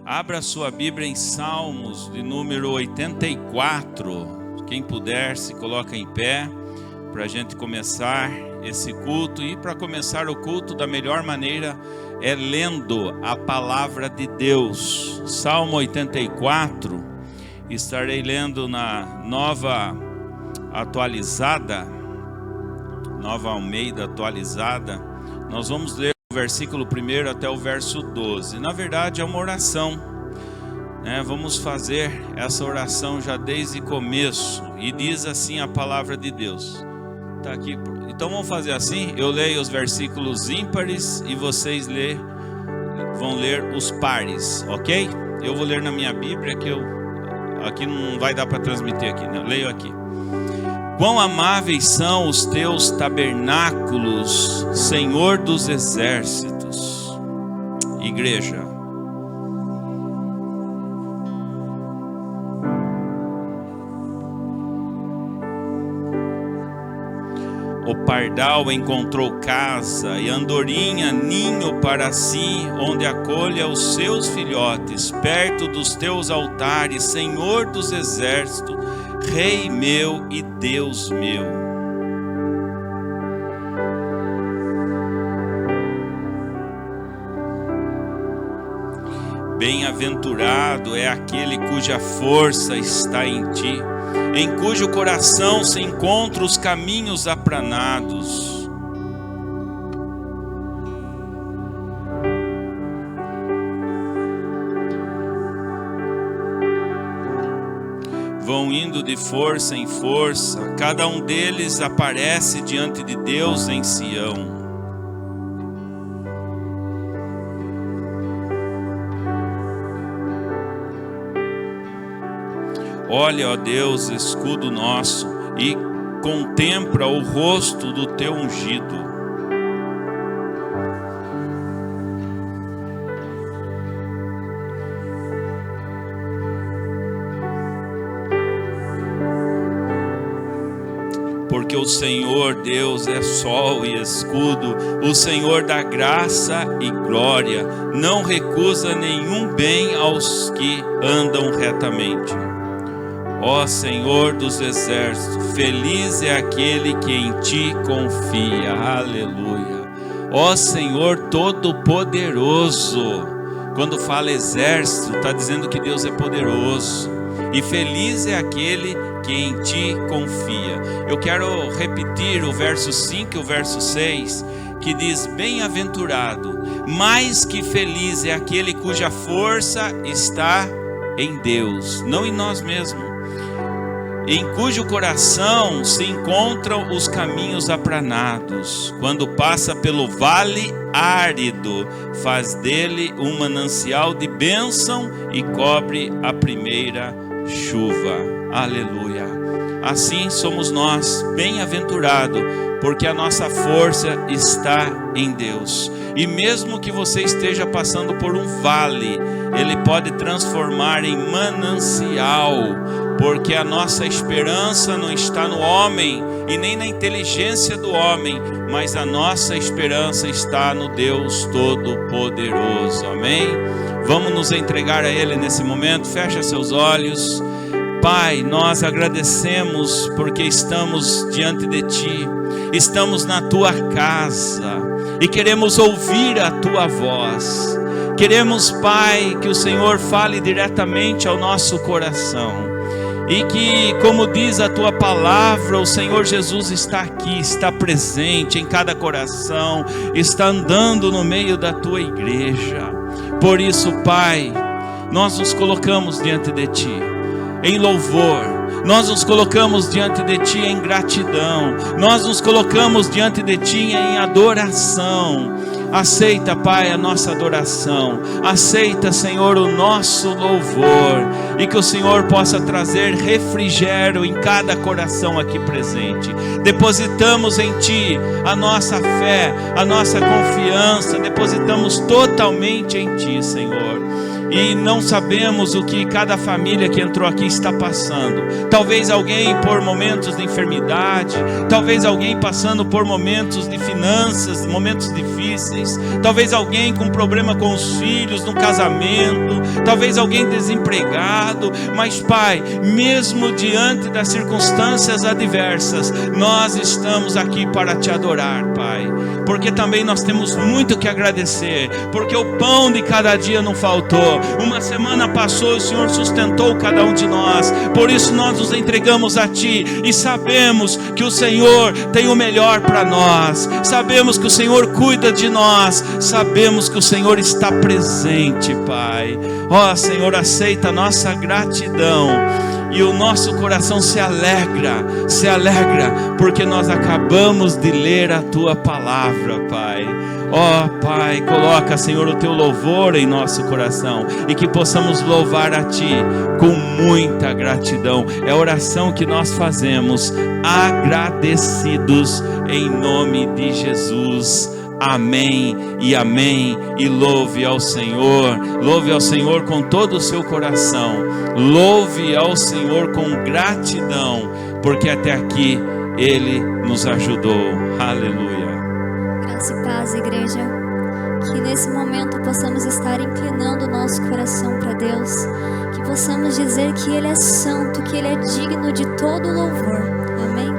Abra sua Bíblia em Salmos de número 84. Quem puder, se coloca em pé para a gente começar esse culto. E para começar o culto da melhor maneira é lendo a palavra de Deus. Salmo 84, estarei lendo na Nova Almeida atualizada. Nós vamos ler o versículo 1 até o verso 12. Na verdade é uma oração, né? Vamos fazer essa oração já desde o começo. E diz assim a palavra de Deus. Tá aqui. Então vamos fazer assim, eu leio os versículos ímpares e vocês vão ler os pares, ok? Eu vou ler na minha Bíblia, que aqui não vai dar para transmitir aqui, né? Eu leio aqui. Quão amáveis são os teus tabernáculos, Senhor dos exércitos. Igreja. O pardal encontrou casa e a andorinha ninho para si, onde acolha os seus filhotes, perto dos teus altares, Senhor dos exércitos, Rei meu e Deus meu. Bem-aventurado é aquele cuja força está em ti, em cujo coração se encontram os caminhos aplanados. Vão indo de força em força, cada um deles aparece diante de Deus em Sião. Olha, ó Deus, escudo nosso, e contempla o rosto do teu ungido. Porque o Senhor Deus é sol e escudo, o Senhor dá graça e glória, não recusa nenhum bem aos que andam retamente. Ó Senhor dos exércitos, feliz é aquele que em ti confia. Aleluia. Ó Senhor todo-poderoso. Quando fala exército, está dizendo que Deus é poderoso. E feliz é aquele que em ti confia. Eu quero repetir o verso 5 e o verso 6, que diz: bem-aventurado, mais que feliz é aquele cuja força está em Deus, não em nós mesmos, em cujo coração se encontram os caminhos aplanados. Quando passa pelo vale árido, faz dele um manancial de bênção e cobre a primeira chuva. Aleluia. Assim somos nós, bem-aventurados, porque a nossa força está em Deus. E mesmo que você esteja passando por um vale, Ele pode transformar em manancial, porque a nossa esperança não está no homem e nem na inteligência do homem, mas a nossa esperança está no Deus Todo-Poderoso. Amém? Vamos nos entregar a Ele nesse momento. Fecha seus olhos. Pai, nós agradecemos porque estamos diante de Ti, estamos na Tua casa e queremos ouvir a Tua voz. Queremos, Pai, que o Senhor fale diretamente ao nosso coração e que, como diz a Tua palavra, o Senhor Jesus está aqui, está presente em cada coração, está andando no meio da Tua igreja. Por isso, Pai, nós nos colocamos diante de Ti em louvor, nós nos colocamos diante de Ti em gratidão, nós nos colocamos diante de Ti em adoração. Aceita, Pai, a nossa adoração, aceita, Senhor, o nosso louvor, e que o Senhor possa trazer refrigério em cada coração aqui presente. Depositamos em Ti a nossa fé, a nossa confiança, depositamos totalmente em Ti, Senhor. e não sabemos o que cada família que entrou aqui está passando. Talvez alguém por momentos de enfermidade, talvez alguém passando por momentos de finanças, momentos difíceis, talvez alguém com problema com os filhos, no casamento, talvez alguém desempregado. Mas Pai, mesmo diante das circunstâncias adversas, nós estamos aqui para te adorar, Pai, porque também nós temos muito que agradecer, porque o pão de cada dia não faltou. Uma semana passou, o Senhor sustentou cada um de nós. Por isso nós nos entregamos a Ti e sabemos que o Senhor tem o melhor para nós. Sabemos que o Senhor cuida de nós. Sabemos que o Senhor está presente, Pai. Ó Senhor, aceita a nossa gratidão. E o nosso coração se alegra, porque nós acabamos de ler a Tua palavra, Pai. Ó Pai, coloca, Senhor, o Teu louvor em nosso coração, e que possamos louvar a Ti com muita gratidão. É a oração que nós fazemos, agradecidos, em nome de Jesus. Amém e amém. E louve ao Senhor com todo o seu coração, louve ao Senhor com gratidão, porque até aqui Ele nos ajudou. Aleluia. Graça e paz, igreja. Que nesse momento possamos estar inclinando o nosso coração para Deus, que possamos dizer que Ele é santo, que Ele é digno de todo louvor. Amém.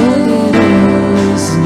Poderoso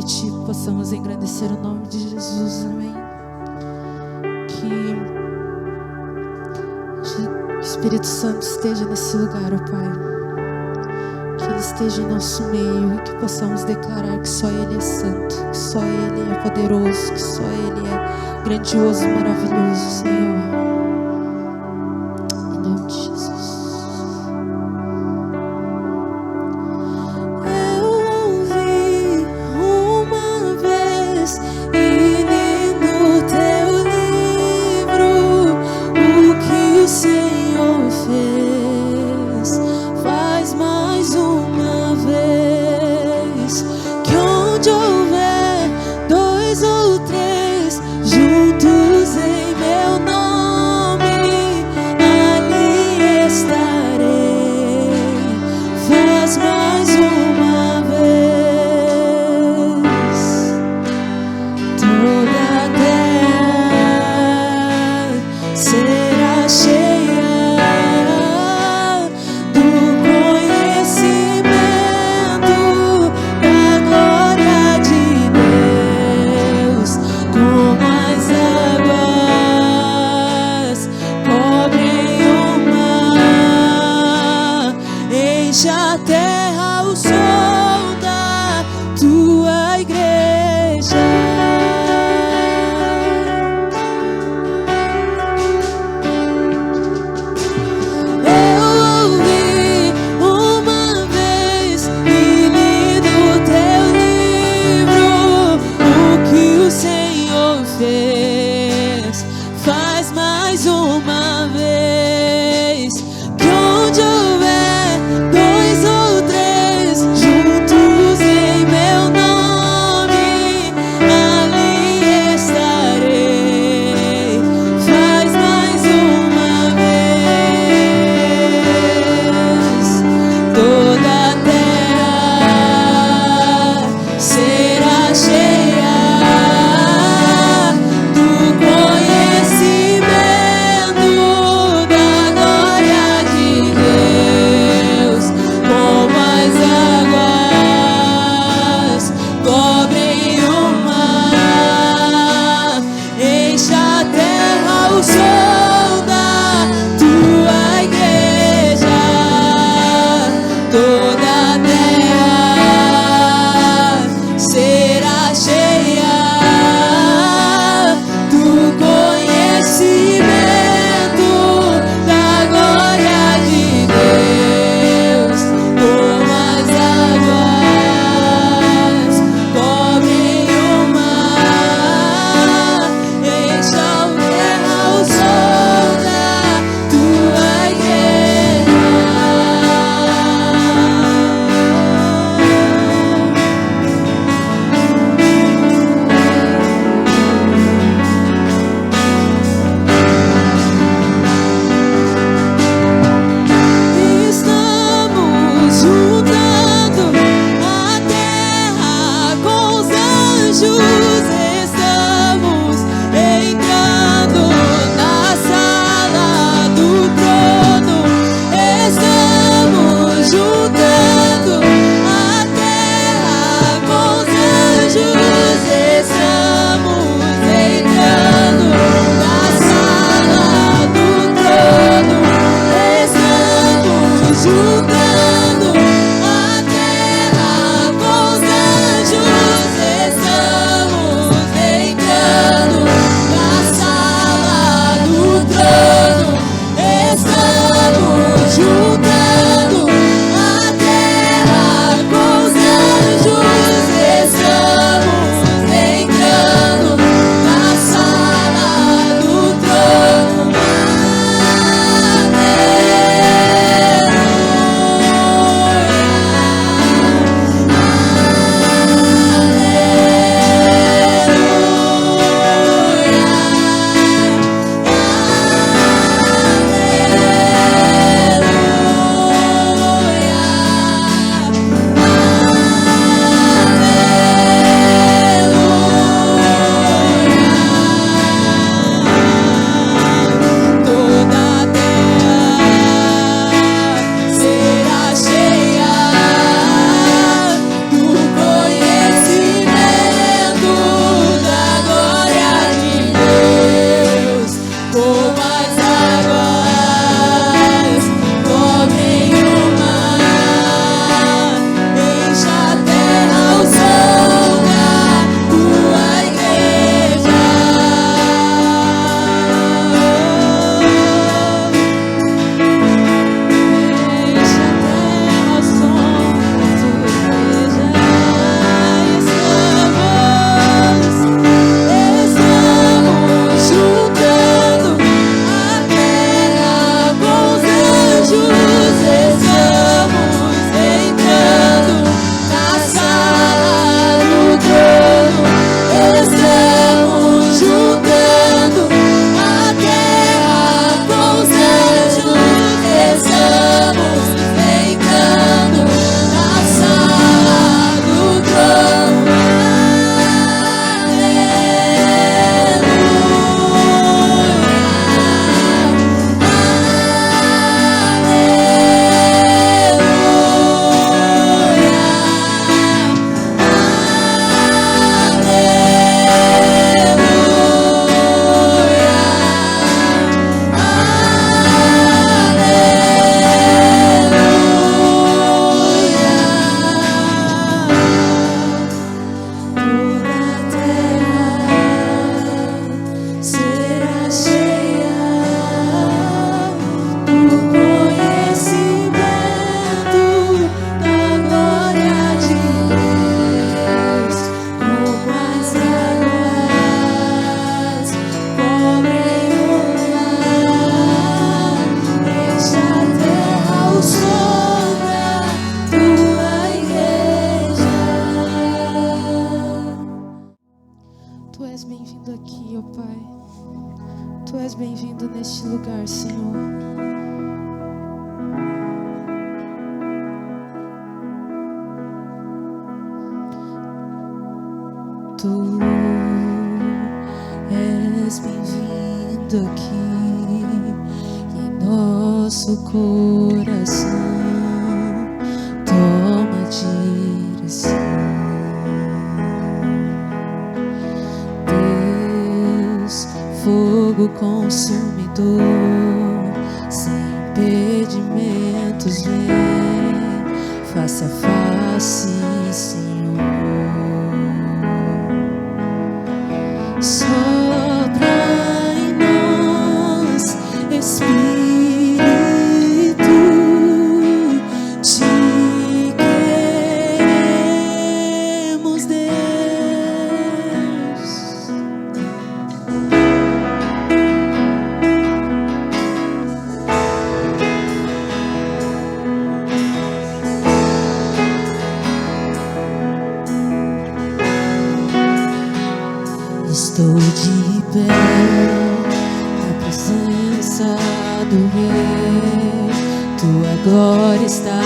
Ti possamos engrandecer o nome de Jesus, amém. Que o Espírito Santo esteja nesse lugar, ó Pai. Que Ele esteja em nosso meio e que possamos declarar que só Ele é santo, que só Ele é poderoso, que só Ele é grandioso e maravilhoso, Senhor. Em nome de Jesus. Conhecimento Tu és bem-vindo neste lugar, Senhor. Tu és bem-vindo aqui em nosso coração. Toma direção, Deus, fogo consumidor, sem impedimentos, vem face a face, Senhor. Sopra em nós, Espírito, te queremos, Deus. Estou de pé na presença do Rei. Tua glória está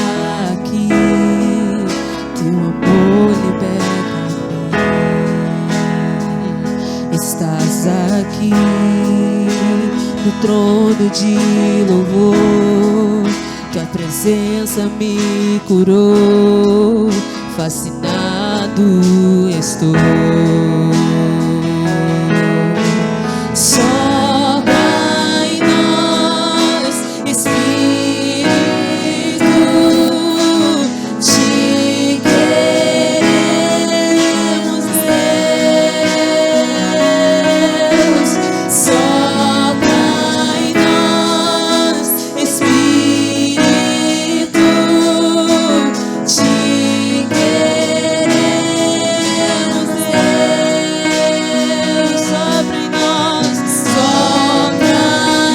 aqui, teu amor liberta-me. Estás aqui no trono de louvor. Tua presença me curou, fascinado estou. Sopra em nós, Espírito, te queremos, Deus. Sopra em nós, Espírito, te queremos, Deus. Sopra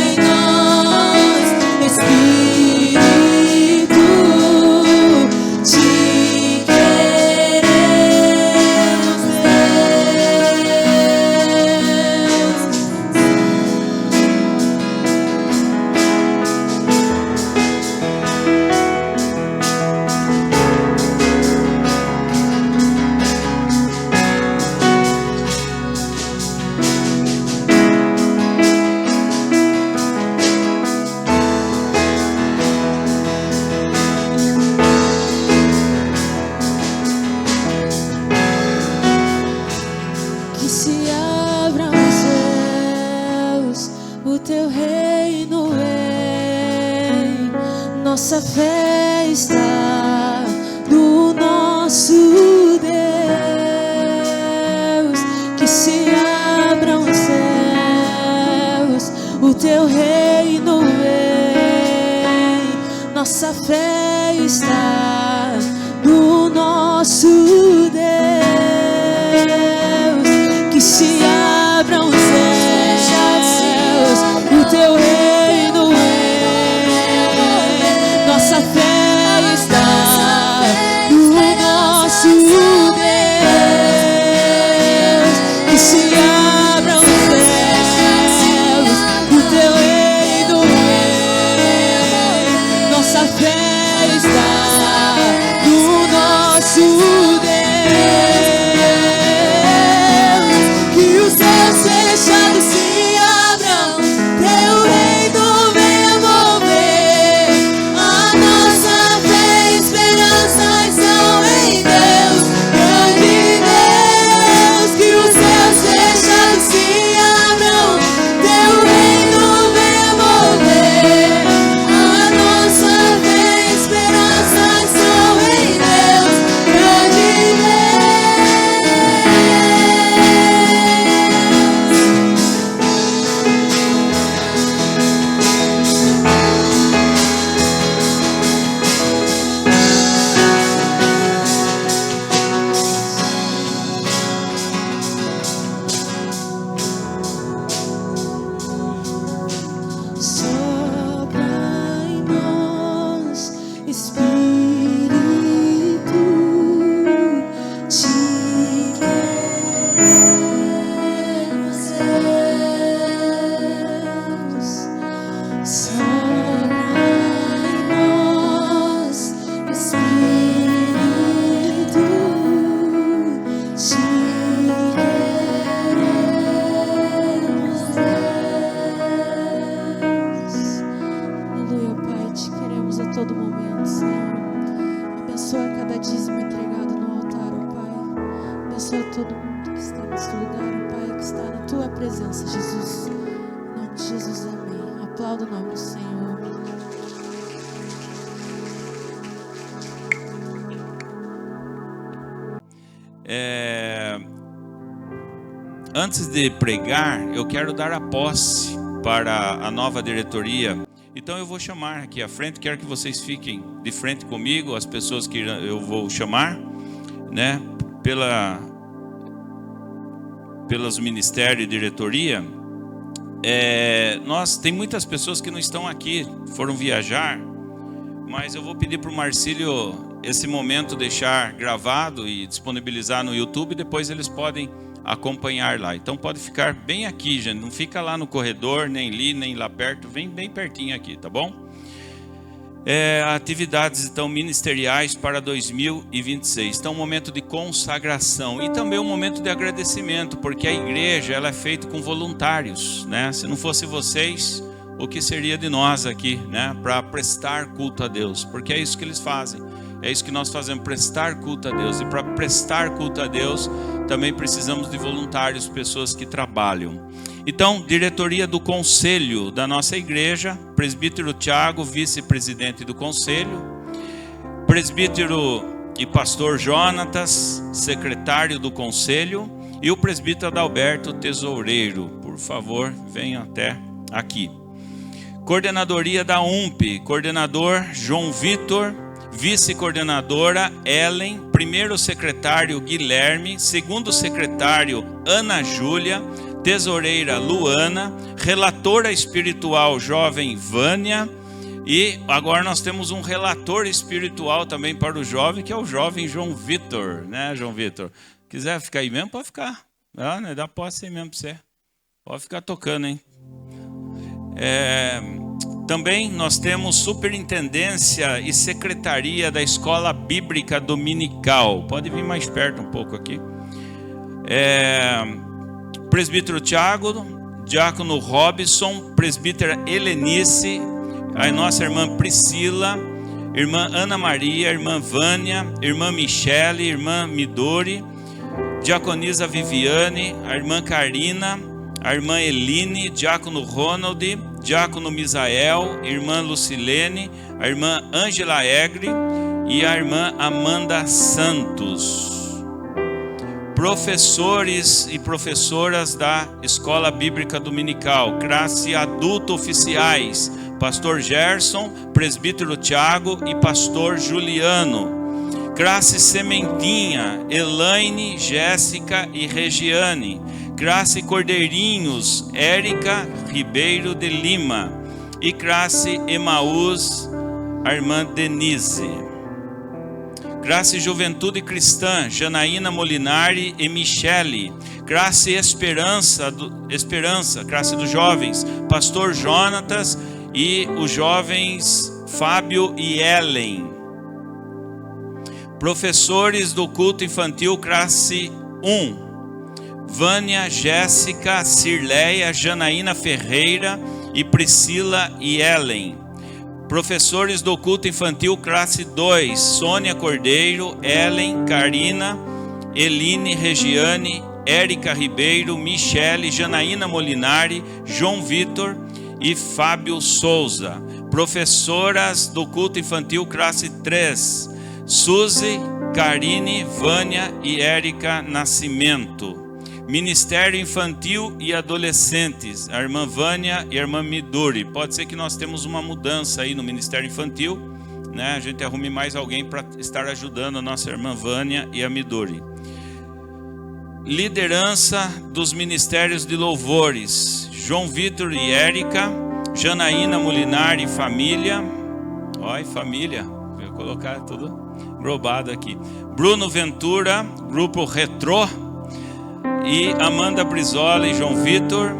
em nós, Espírito, te queremos, que se abram os céus, o teu reino vem. Nossa fé está no nosso Deus. Que se abram os céus, o teu reino vem. Nossa fé está no nosso Deus. Que se abram os céus, o teu reino vem. Nossa fé está no nosso Deus. Que se abram os céus, o teu reino vem. Nossa fé está no nosso Deus. Que os de Jesus, amém. Aplauda o nome do Senhor. Antes de pregar, eu quero dar a posse para a nova diretoria. Então eu vou chamar aqui à frente, quero que vocês fiquem de frente comigo, as pessoas que eu vou chamar, né, pelos ministérios e diretoria. Tem muitas pessoas que não estão aqui, foram viajar, mas eu vou pedir para o Marcílio esse momento deixar gravado e disponibilizar no YouTube, depois eles podem acompanhar lá. Então pode ficar bem aqui, gente, não fica lá no corredor, nem ali, nem lá perto, vem bem pertinho aqui, tá bom? Atividades então ministeriais para 2026. Então um momento de consagração e também um momento de agradecimento, porque a igreja ela é feita com voluntários, né? Se não fosse vocês, o que seria de nós aqui, né? Para prestar culto a Deus, porque é isso que eles fazem. É isso que nós fazemos, prestar culto a Deus. E para prestar culto a Deus, também precisamos de voluntários, pessoas que trabalham. Então, diretoria do conselho da nossa igreja, presbítero Tiago, vice-presidente do conselho, presbítero e pastor Jonatas, secretário do conselho, e o presbítero Adalberto, tesoureiro. Por favor, venham até aqui. Coordenadoria da UMP, coordenador João Vitor, vice-coordenadora Ellen, primeiro secretário Guilherme, segundo secretário Ana Júlia, tesoureira Luana, relatora espiritual jovem Vânia, e agora nós temos um relator espiritual também para o jovem, que é o jovem João Vitor, né, João Vitor? Quiser ficar aí mesmo, pode ficar. Né? Dá posse aí mesmo para você. Pode ficar tocando, hein? Também nós temos superintendência e secretaria da Escola Bíblica Dominical. Pode vir mais perto um pouco aqui. Presbítero Tiago, diácono Robson, presbítera Helenice, a nossa irmã Priscila, irmã Ana Maria, irmã Vânia, irmã Michele, irmã Midori, diaconisa Viviane, a irmã Karina, a irmã Eline, diácono Ronald, diácono Misael, irmã Lucilene, a irmã Ângela Egre e a irmã Amanda Santos. Professores e professoras da Escola Bíblica Dominical, classe adulto oficiais, pastor Gerson, presbítero Tiago e pastor Juliano. Classe sementinha, Elaine, Jéssica e Regiane. Classe Cordeirinhos, Érica Ribeiro de Lima. E classe Emaús, a irmã Denise. Classe Juventude Cristã, Janaína Molinari e Michele. Classe Esperança, classe dos jovens, pastor Jonatas e os jovens Fábio e Ellen. Professores do culto infantil, classe 1. Vânia, Jéssica, Cirleia, Janaína Ferreira e Priscila e Ellen. Professores do culto infantil, classe 2, Sônia Cordeiro, Ellen, Karina, Eline, Regiane, Érica Ribeiro, Michele, Janaína Molinari, João Vitor e Fábio Souza. Professoras do culto infantil, classe 3, Suzy, Karine, Vânia e Érica Nascimento. Ministério Infantil e Adolescentes, a irmã Vânia e a irmã Midori. Pode ser que nós temos uma mudança aí no Ministério Infantil, né? A gente arrume mais alguém para estar ajudando a nossa irmã Vânia e a Midori. Liderança dos Ministérios de Louvores, João Vitor e Érica, Janaína Molinari e família. Olha, família, vou colocar tudo englobado aqui. Bruno Ventura, Grupo Retrô, e Amanda Brizola e João Vitor,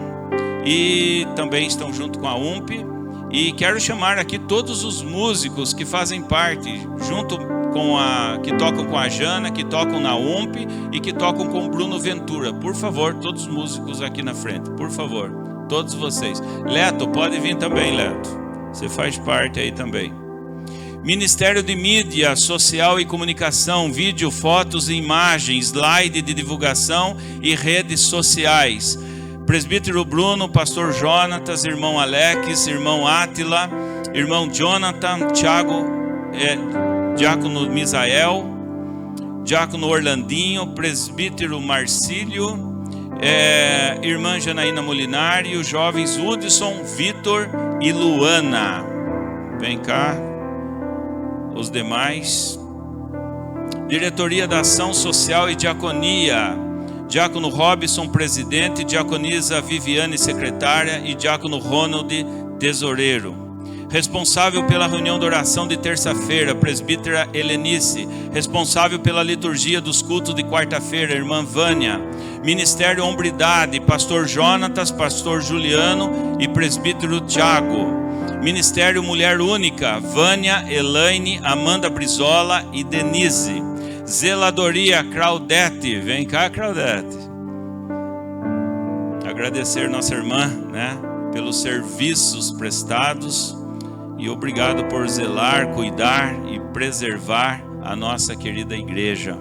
e também estão junto com a UMP. E quero chamar aqui todos os músicos que fazem parte, junto com que tocam com a Jana, que tocam na UMP e que tocam com o Bruno Ventura. Por favor, todos os músicos aqui na frente, por favor, todos vocês. Leto, pode vir também, Leto, você faz parte aí também. Ministério de Mídia Social e Comunicação, vídeo, fotos e imagens, slide de divulgação e redes sociais. Presbítero Bruno, pastor Jonatas, irmão Alex, irmão Átila, irmão Jonathan, Tiago, diácono Misael, diácono Orlandinho, presbítero Marcílio, irmã Janaína Molinari, os jovens Hudson, Vitor e Luana. Vem cá, os demais. Diretoria da Ação Social e Diaconia, diácono Robson, presidente, diaconisa Viviane, secretária, e diácono Ronald, tesoureiro. Responsável pela reunião de oração de terça-feira, presbítera Helenice. Responsável pela liturgia dos cultos de quarta-feira, irmã Vânia. Ministério Hombridade, pastor Jonatas, pastor Juliano e presbítero Tiago. Ministério Mulher Única, Vânia, Elaine, Amanda Brizola e Denise. Zeladoria, Claudete. Vem cá, Claudete. Agradecer nossa irmã, né, pelos serviços prestados. E obrigado por zelar, cuidar e preservar a nossa querida igreja.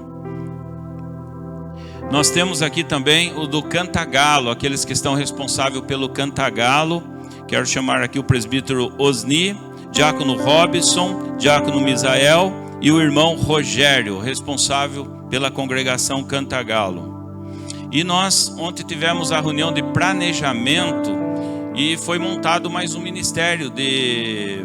Nós temos aqui também o do Cantagalo, aqueles que estão responsáveis pelo Cantagalo. Quero chamar aqui o presbítero Osni, diácono Robson, diácono Misael e o irmão Rogério, responsável pela congregação Cantagalo. E nós ontem tivemos a reunião de planejamento e foi montado mais um ministério de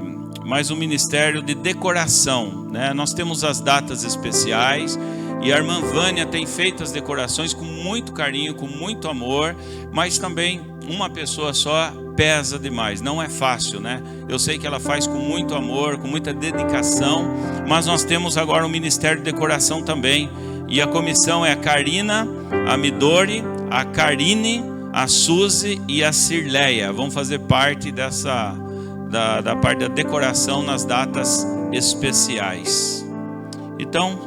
decoração, né? Nós temos as datas especiais e a irmã Vânia tem feito as decorações com muito carinho, com muito amor, mas também uma pessoa só pesa demais, não é fácil, né? Eu sei que ela faz com muito amor, com muita dedicação, mas nós temos agora um ministério de decoração também, e a comissão é a Karina, a Midori, a Karine, a Suzy e a Cirleia. Vão fazer parte da parte da decoração nas datas especiais. Então,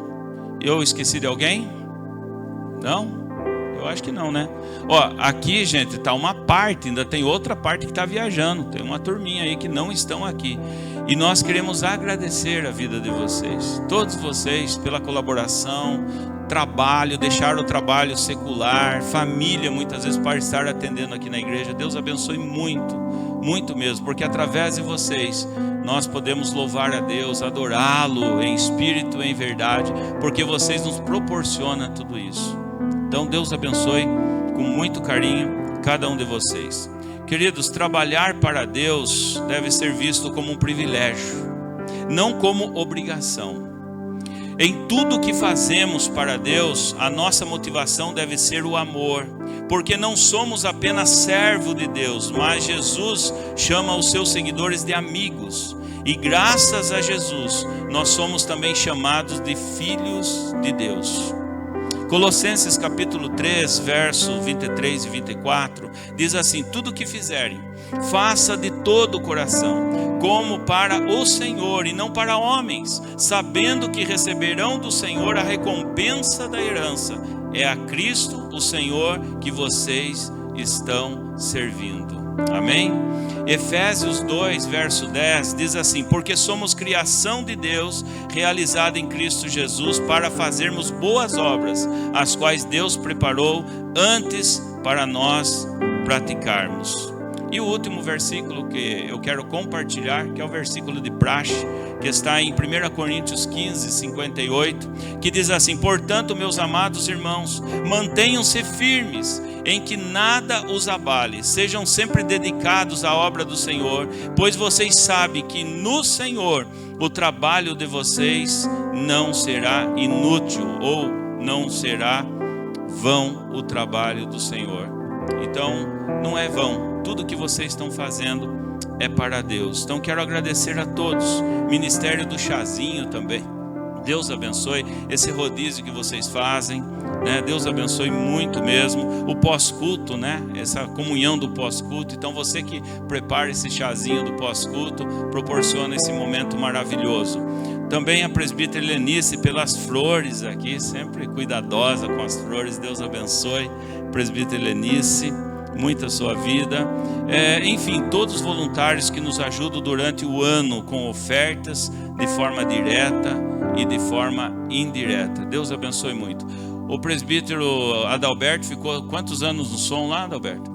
eu esqueci de alguém? Não? Eu acho que não, né? Ó, aqui, gente, tá uma parte, ainda tem outra parte que está viajando. Tem uma turminha aí que não estão aqui. E nós queremos agradecer a vida de vocês, todos vocês, pela colaboração, trabalho, deixar o trabalho secular, família, muitas vezes, para estar atendendo aqui na igreja. Deus abençoe muito, muito mesmo, porque através de vocês nós podemos louvar a Deus, adorá-lo em espírito e em verdade, porque vocês nos proporcionam tudo isso. Então Deus abençoe com muito carinho cada um de vocês. Queridos, trabalhar para Deus deve ser visto como um privilégio, não como obrigação. Em tudo que fazemos para Deus, a nossa motivação deve ser o amor, porque não somos apenas servo de Deus, mas Jesus chama os seus seguidores de amigos. E graças a Jesus, nós somos também chamados de filhos de Deus. Colossenses capítulo 3, verso 23 e 24, diz assim: tudo o que fizerem, faça de todo o coração, como para o Senhor e não para homens, sabendo que receberão do Senhor a recompensa da herança. É a Cristo, o Senhor, que vocês estão servindo. Amém? Efésios 2, verso 10 diz assim: porque somos criação de Deus, realizada em Cristo Jesus, para fazermos boas obras, as quais Deus preparou antes para nós praticarmos. E o último versículo que eu quero compartilhar, que é o versículo de praxe, que está em 1 Coríntios 15, 58, que diz assim: portanto, meus amados irmãos, mantenham-se firmes, em que nada os abale, sejam sempre dedicados à obra do Senhor, pois vocês sabem que no Senhor o trabalho de vocês não será inútil, ou não será vão o trabalho do Senhor. Então, não é vão. Tudo que vocês estão fazendo é para Deus. Então quero agradecer a todos. Ministério do Chazinho também. Deus abençoe esse rodízio que vocês fazem, né? Deus abençoe muito mesmo. O pós-culto, né? Essa comunhão do pós-culto. Então você que prepara esse chazinho do pós-culto, proporciona esse momento maravilhoso. Também a presbítera Helenice pelas flores aqui, sempre cuidadosa com as flores. Deus abençoe, presbítera Helenice. Muita sua vida, enfim, todos os voluntários que nos ajudam durante o ano com ofertas de forma direta e de forma indireta. Deus abençoe muito. O presbítero Adalberto ficou quantos anos no som lá, Adalberto?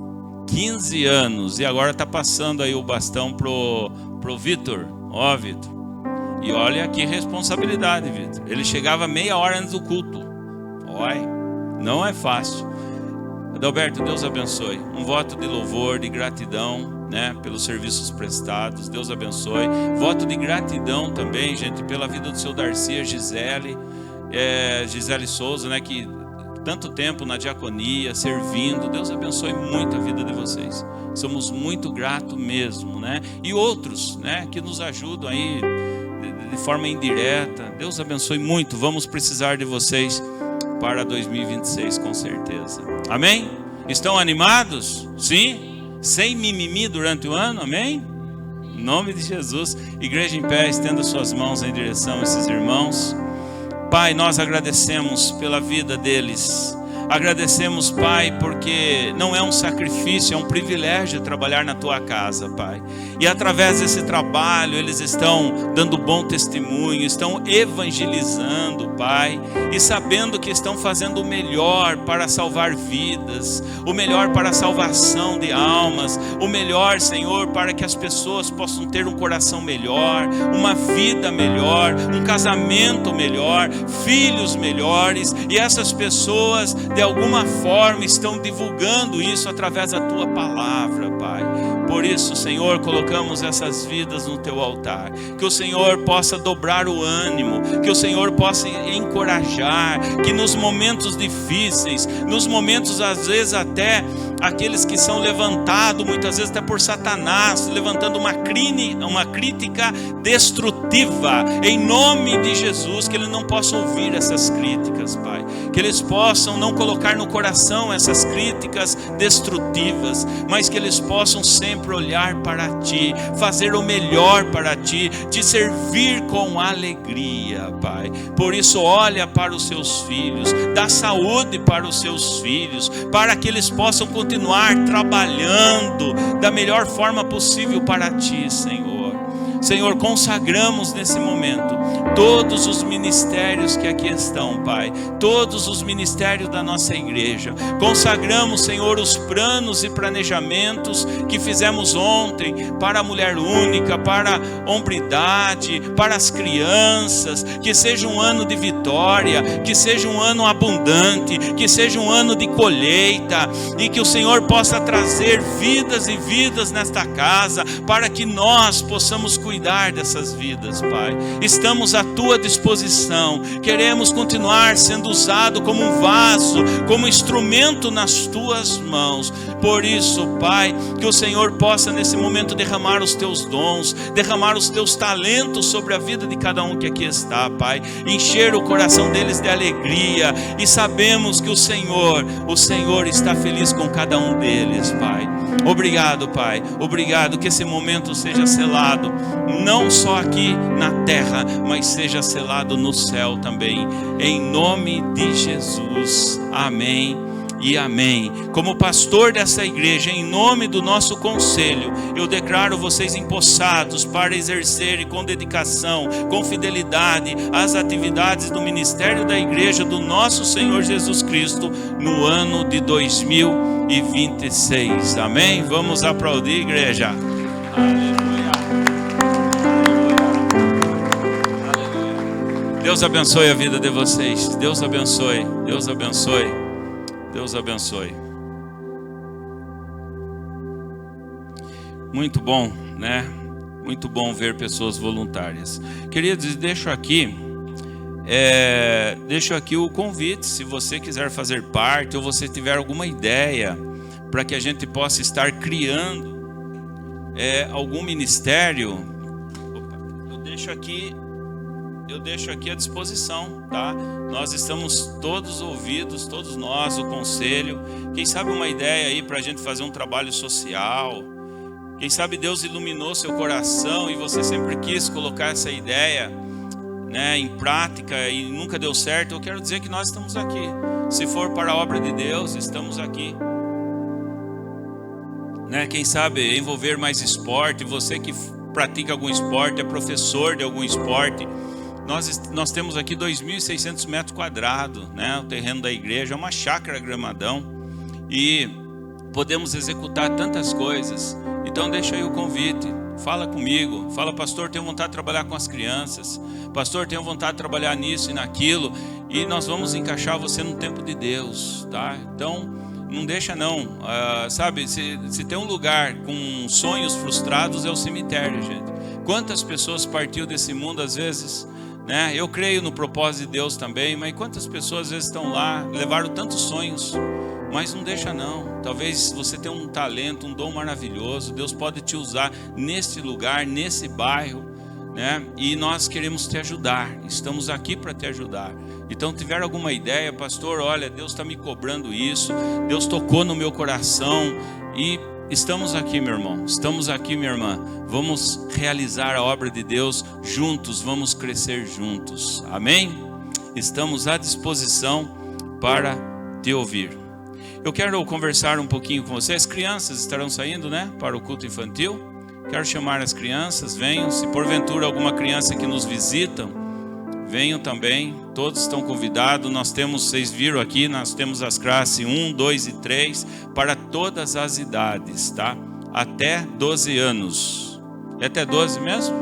15 anos. E agora está passando aí o bastão pro Vitor. Ó, Vitor. E olha que responsabilidade, Vitor. Ele chegava meia hora antes do culto. Olha, não é fácil. Adalberto, Deus abençoe. Um voto de louvor, de gratidão, né, pelos serviços prestados. Deus abençoe. Voto de gratidão também, gente, pela vida do seu Darcy, a Gisele Souza, né, que tanto tempo na diaconia, servindo. Deus abençoe muito a vida de vocês. Somos muito gratos mesmo, né? E outros, né, que nos ajudam aí de forma indireta. Deus abençoe muito. Vamos precisar de vocês para 2026, com certeza. Amém? Estão animados? Sim? Sem mimimi durante o ano? Amém? Em nome de Jesus. Igreja em pé, estenda suas mãos em direção a esses irmãos. Pai, nós agradecemos pela vida deles. Agradecemos, Pai, porque não é um sacrifício, é um privilégio trabalhar na Tua casa, Pai. E através desse trabalho, eles estão dando bom testemunho, estão evangelizando, Pai. E sabendo que estão fazendo o melhor para salvar vidas, o melhor para a salvação de almas, o melhor, Senhor, para que as pessoas possam ter um coração melhor, uma vida melhor, um casamento melhor, filhos melhores. E essas pessoas, de alguma forma, estão divulgando isso através da Tua palavra, Pai. Por isso, Senhor, colocamos essas vidas no Teu altar. Que o Senhor possa dobrar o ânimo, que o Senhor possa encorajar, que nos momentos difíceis, nos momentos às vezes até aqueles que são levantados, muitas vezes até por Satanás, levantando uma crítica destrutiva, em nome de Jesus, que ele não possa ouvir essas críticas, Pai. Que eles possam não colocar no coração essas críticas destrutivas, mas que eles possam sempre olhar para Ti, fazer o melhor para Ti, Te servir com alegria, Pai. Por isso, olha para os Seus filhos, dá saúde para os Seus filhos, para que eles possam continuar trabalhando da melhor forma possível para Ti, Senhor. Senhor, consagramos nesse momento todos os ministérios que aqui estão, Pai, todos os ministérios da nossa igreja. Consagramos, Senhor, os planos e planejamentos que fizemos ontem para a mulher única, para a hombridade, para as crianças. Que seja um ano de vitória, que seja um ano abundante, que seja um ano de colheita, e que o Senhor possa trazer vidas e vidas nesta casa, para que nós possamos cuidar dessas vidas, Pai. Estamos à Tua disposição, queremos continuar sendo usado como um vaso, como instrumento nas Tuas mãos. Por isso, Pai, que o Senhor possa nesse momento derramar os Teus dons, derramar os Teus talentos sobre a vida de cada um que aqui está, Pai. Encher o coração deles de alegria, e sabemos que o Senhor está feliz com cada um deles, Pai. Obrigado, Pai. Obrigado, que esse momento seja selado, não só aqui na terra, mas seja selado no céu também. Em nome de Jesus. Amém e amém. Como pastor dessa igreja, em nome do nosso conselho, eu declaro vocês empossados para exercerem com dedicação, com fidelidade, as atividades do ministério da igreja do nosso Senhor Jesus Cristo no ano de 2026. Amém? Vamos aplaudir, igreja. Aleluia. Aleluia. Deus abençoe a vida de vocês. Deus abençoe. Deus abençoe. Deus abençoe. Muito bom, né? Muito bom ver pessoas voluntárias. Queridos, deixo aqui o convite, se você quiser fazer parte, ou você tiver alguma ideia para que a gente possa estar criando algum ministério. Eu deixo aqui à disposição, tá? Nós estamos todos ouvidos, todos nós, o conselho. Quem sabe uma ideia aí para a gente fazer um trabalho social. Quem sabe Deus iluminou seu coração e você sempre quis colocar essa ideia, né, em prática e nunca deu certo. Eu quero dizer que nós estamos aqui. Se for para a obra de Deus, estamos aqui. Né? Quem sabe envolver mais esporte. Você que pratica algum esporte, é professor de algum esporte. Nós temos aqui 2.600 metros quadrados, né? O terreno da igreja é uma chácara Gramadão, e podemos executar tantas coisas. Então deixa aí o convite, fala comigo, fala: pastor, tenho vontade de trabalhar com as crianças, pastor, tenho vontade de trabalhar nisso e naquilo, e nós vamos encaixar você no tempo de Deus, tá? Então não deixa não, sabe, se tem um lugar com sonhos frustrados, é o cemitério, gente. Quantas pessoas partiu desse mundo às vezes, né? Eu creio no propósito de Deus também, mas quantas pessoas às vezes estão lá, levaram tantos sonhos, mas não deixa não. Talvez você tenha um talento, um dom maravilhoso, Deus pode te usar nesse lugar, nesse bairro, né? E nós queremos te ajudar, estamos aqui para te ajudar. Então, tiver alguma ideia, pastor, olha, Deus está me cobrando isso, Deus tocou no meu coração, e estamos aqui, meu irmão, estamos aqui, minha irmã. Vamos realizar a obra de Deus juntos, vamos crescer juntos, amém? Estamos à disposição para te ouvir. Eu quero conversar um pouquinho com vocês. As crianças estarão saindo, né, para o culto infantil. Quero chamar as crianças, venham. Se porventura alguma criança que nos visita, venham também. Todos estão convidados. Nós temos, vocês viram aqui, nós temos as classes 1, 2 e 3 para todas as idades, tá? Até 12 anos. É até 12 mesmo?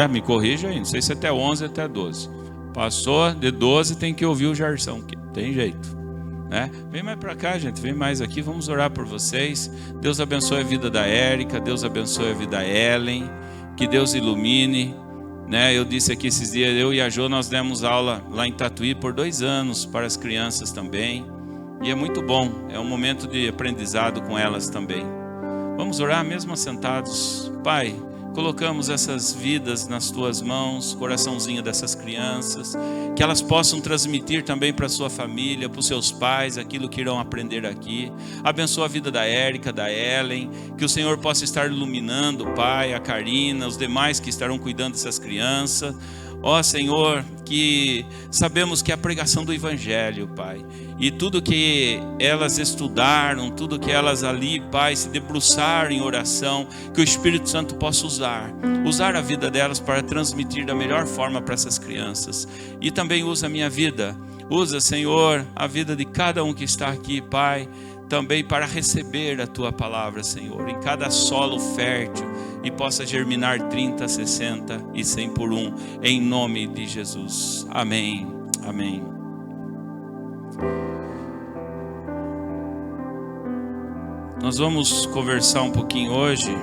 Me corrija aí. Não sei se é até 11 ou até 12. Passou de 12, tem que ouvir o Jarsão, que tem jeito. Vem mais para cá, gente, vem mais aqui, vamos orar por vocês. Deus abençoe a vida da Érica, Deus abençoe a vida da Ellen, que Deus ilumine, né? Eu disse aqui esses dias, eu e a Jo, nós demos aula lá em Tatuí por 2 anos para as crianças também, e é muito bom, é um momento de aprendizado com elas também. Vamos orar mesmo assentados. Pai, colocamos essas vidas nas tuas mãos, coraçãozinho dessas crianças, que elas possam transmitir também para a sua família, para os seus pais, aquilo que irão aprender aqui. Abençoa a vida da Érica, da Ellen, que o Senhor possa estar iluminando, Pai, a Karina, os demais que estarão cuidando dessas crianças. Ó Senhor, que sabemos que é a pregação do Evangelho, Pai, e tudo que elas estudaram, tudo que elas ali, Pai, se debruçaram em oração, que o Espírito Santo possa usar a vida delas para transmitir da melhor forma para essas crianças. E também usa a minha vida, usa, Senhor, a vida de cada um que está aqui, Pai, também para receber a Tua palavra, Senhor, em cada solo fértil, e possa germinar 30, 60 e 100 por 1, em nome de Jesus. Amém, amém. Nós vamos conversar um pouquinho hoje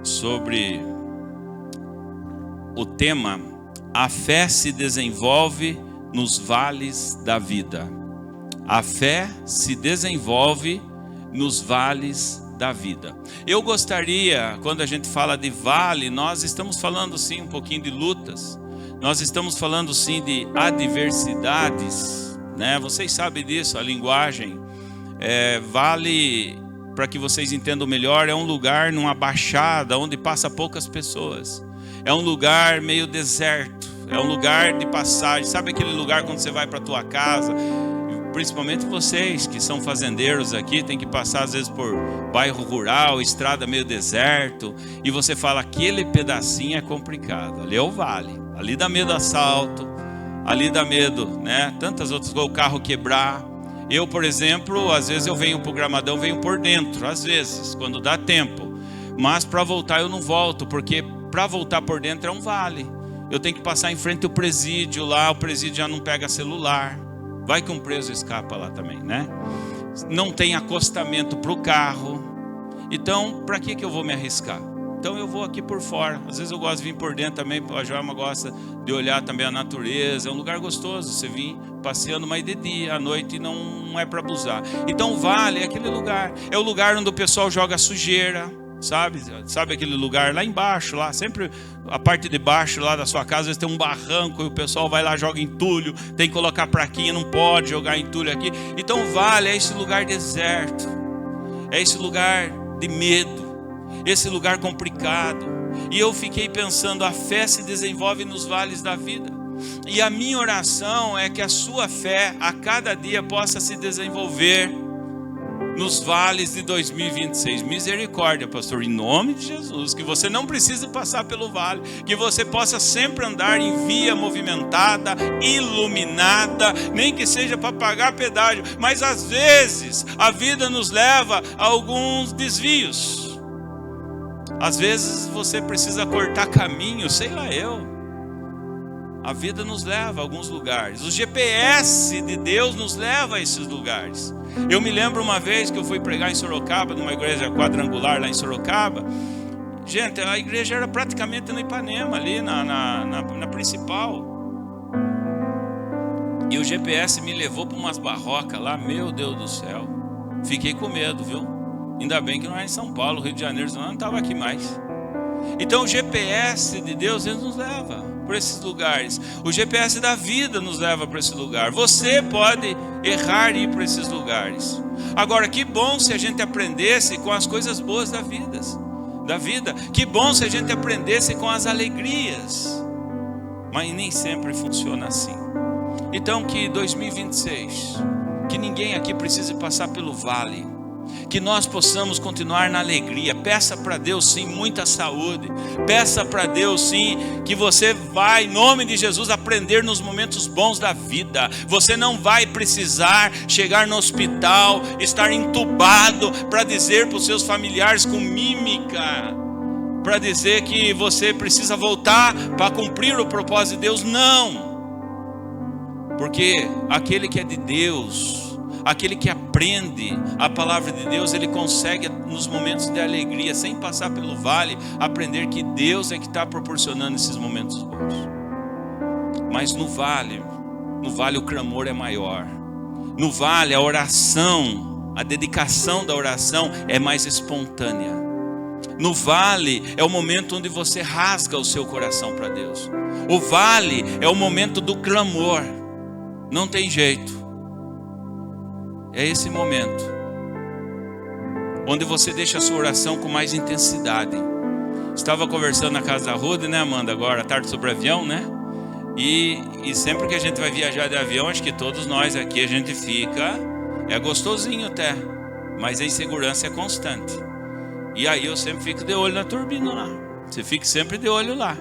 sobre o tema: a fé se desenvolve nos vales da vida. A fé se desenvolve nos vales da vida. Eu gostaria, quando a gente fala de vale, nós estamos falando sim um pouquinho de lutas, nós estamos falando sim de adversidades, né? Vocês sabem disso, a linguagem. Vale, para que vocês entendam melhor, é um lugar numa baixada onde passa poucas pessoas, é um lugar meio deserto, é um lugar de passagem. Sabe aquele lugar quando você vai para a tua casa, principalmente vocês que são fazendeiros aqui, tem que passar às vezes por bairro rural, estrada meio deserto, e você fala, aquele pedacinho é complicado, ali é o vale, ali dá medo assalto, ali dá medo, né? Tantas outras coisas, o carro quebrar. Eu, por exemplo, às vezes eu venho para o Gramadão, venho por dentro, às vezes, quando dá tempo, mas para voltar eu não volto, porque para voltar por dentro é um vale, eu tenho que passar em frente ao presídio lá, o presídio já não pega celular, vai que um preso escapa lá também, né? Não tem acostamento para o carro. Então, para que eu vou me arriscar? Então eu vou aqui por fora. Às vezes eu gosto de vir por dentro também. A Joelma gosta de olhar também a natureza. É um lugar gostoso você vir passeando, mas de dia, à noite não é para abusar. Então o vale é aquele lugar. É o lugar onde o pessoal joga sujeira. Sabe aquele lugar lá embaixo, lá sempre a parte de baixo lá da sua casa, às vezes tem um barranco e o pessoal vai lá, joga entulho, tem que colocar plaquinha, não pode jogar entulho aqui. Então vale é esse lugar deserto, é esse lugar de medo, esse lugar complicado. E eu fiquei pensando, a fé se desenvolve nos vales da vida, e a minha oração é que a sua fé a cada dia possa se desenvolver nos vales de 2026. Misericórdia, pastor, em nome de Jesus, que você não precise passar pelo vale, que você possa sempre andar em via movimentada, iluminada, nem que seja para pagar pedágio, mas às vezes a vida nos leva a alguns desvios. Às vezes você precisa cortar caminho, sei lá eu. A vida nos leva a alguns lugares. O GPS de Deus nos leva a esses lugares. Eu me lembro uma vez que eu fui pregar em Sorocaba, numa igreja quadrangular lá em Sorocaba. Gente, a igreja era praticamente no Ipanema, ali na principal. E o GPS me levou para umas barrocas lá, meu Deus do céu. Fiquei com medo, viu? Ainda bem que não era em São Paulo, Rio de Janeiro, senão eu não estava aqui mais. Então o GPS de Deus, ele nos leva para esses lugares. O GPS da vida nos leva para esse lugar. Você pode errar e ir para esses lugares. Agora, que bom se a gente aprendesse com as coisas boas da vida. Que bom se a gente aprendesse com as alegrias. Mas nem sempre funciona assim. Então que 2026, que ninguém aqui precise passar pelo vale. Que nós possamos continuar na alegria. Peça para Deus sim muita saúde. Peça para Deus sim que você vai, em nome de Jesus, aprender nos momentos bons da vida. Você não vai precisar chegar no hospital, estar entubado para dizer para os seus familiares com mímica, para dizer que você precisa voltar para cumprir o propósito de Deus. Não. Porque aquele que é de Deus, aquele que aprende a palavra de Deus, ele consegue nos momentos de alegria, sem passar pelo vale, aprender que Deus é que está proporcionando esses momentos bons. Mas no vale o clamor é maior. No vale a oração, a dedicação da oração é mais espontânea. No vale é o momento onde você rasga o seu coração para Deus. O vale é o momento do clamor. Não tem jeito. É esse momento onde você deixa a sua oração com mais intensidade. Estava conversando na casa da Rude, né, Amanda, agora à tarde sobre avião, né? E sempre que a gente vai viajar de avião, acho que todos nós aqui a gente fica, é gostosinho até, mas a insegurança é constante. E aí eu sempre fico de olho na turbina lá. Você fica sempre de olho lá.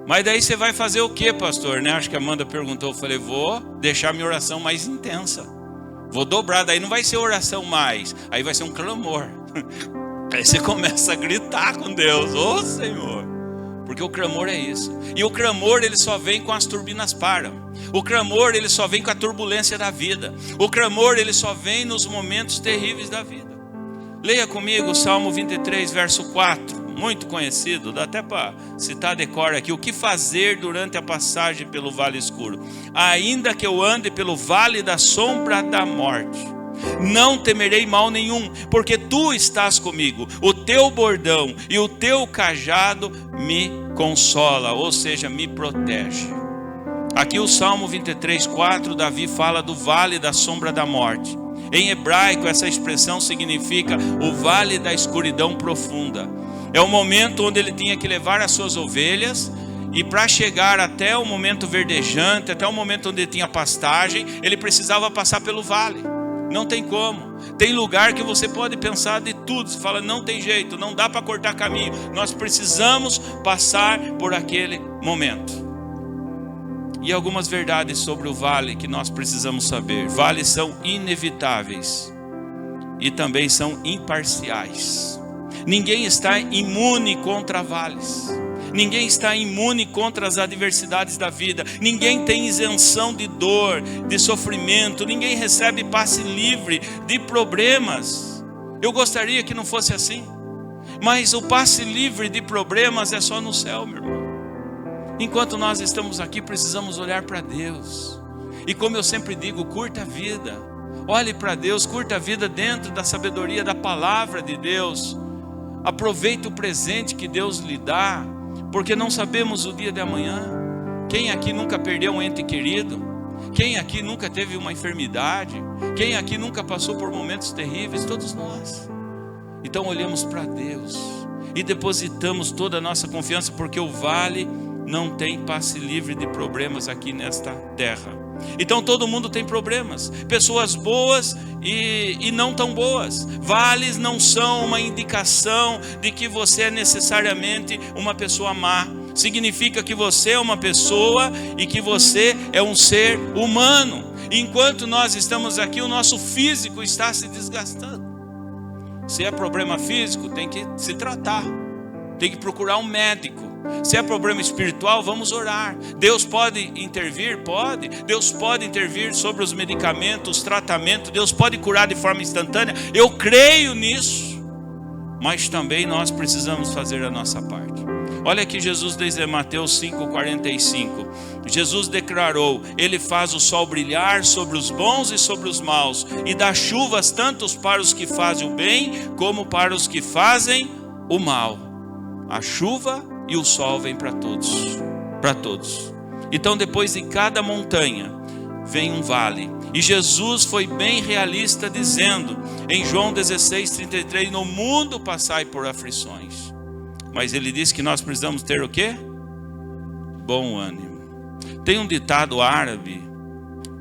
Mas daí você vai fazer o que, pastor? Né? Acho que a Amanda perguntou. Eu falei, vou deixar minha oração mais intensa. Vou dobrar, daí não vai ser oração mais, aí vai ser um clamor. Aí você começa a gritar com Deus, ô Senhor. Porque o clamor é isso. E o clamor ele só vem com as turbinas param. O clamor ele só vem com a turbulência da vida. O clamor ele só vem nos momentos terríveis da vida. Leia comigo o Salmo 23, verso 4. Muito conhecido, dá até para citar de cor aqui. O que fazer durante a passagem pelo vale escuro? Ainda que eu ande pelo vale da sombra da morte, não temerei mal nenhum, porque tu estás comigo. O teu bordão e o teu cajado me consola, ou seja, me protege. Aqui o Salmo 23, 4, Davi fala do vale da sombra da morte. Em hebraico essa expressão significa o vale da escuridão profunda. É o momento onde ele tinha que levar as suas ovelhas, e para chegar até o momento verdejante, até o momento onde ele tinha pastagem, ele precisava passar pelo vale. Não tem como. Tem lugar que você pode pensar de tudo, você fala, não tem jeito, não dá para cortar caminho. Nós precisamos passar por aquele momento. E algumas verdades sobre o vale que nós precisamos saber. Vales são inevitáveis e também são imparciais. Ninguém está imune contra vales. Ninguém está imune contra as adversidades da vida. Ninguém tem isenção de dor, de sofrimento. Ninguém recebe passe livre de problemas. Eu gostaria que não fosse assim. Mas o passe livre de problemas é só no céu, meu irmão. Enquanto nós estamos aqui, precisamos olhar para Deus. E como eu sempre digo, curta a vida. Olhe para Deus, curta a vida dentro da sabedoria da palavra de Deus. Aproveite o presente que Deus lhe dá, porque não sabemos o dia de amanhã. Quem aqui nunca perdeu um ente querido? Quem aqui nunca teve uma enfermidade? Quem aqui nunca passou por momentos terríveis? Todos nós. Então olhamos para Deus e depositamos toda a nossa confiança, porque o vale não tem passe livre de problemas aqui nesta terra. Então todo mundo tem problemas, pessoas boas e não tão boas. Vales não são uma indicação de que você é necessariamente uma pessoa má. Significa que você é uma pessoa e que você é um ser humano. Enquanto nós estamos aqui, o nosso físico está se desgastando. Se é problema físico, tem que se tratar, tem que procurar um médico. Se é problema espiritual, vamos orar. Deus pode intervir? Pode. Deus pode intervir sobre os medicamentos, os tratamentos. Deus pode curar de forma instantânea. Eu creio nisso. Mas também nós precisamos fazer a nossa parte. Olha que Jesus diz em Mateus 5,45. Jesus declarou: Ele faz o sol brilhar sobre os bons e sobre os maus, e dá chuvas tanto para os que fazem o bem, como para os que fazem o mal. A chuva e o sol vem para todos, para todos. Então depois de cada montanha vem um vale. E Jesus foi bem realista dizendo em João 16:33, no mundo passai por aflições. Mas ele disse que nós precisamos ter o quê? Bom ânimo. Tem um ditado árabe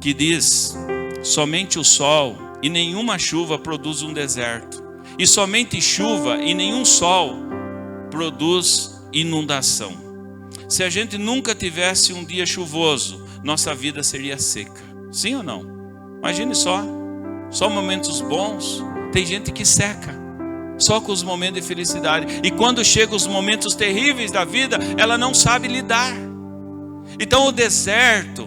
que diz: somente o sol e nenhuma chuva produz um deserto. E somente chuva e nenhum sol produz inundação. Se a gente nunca tivesse um dia chuvoso, nossa vida seria seca. Sim ou não? Imagine só momentos bons. Tem gente que seca só com os momentos de felicidade, e quando chegam os momentos terríveis da vida, ela não sabe lidar. Então o deserto,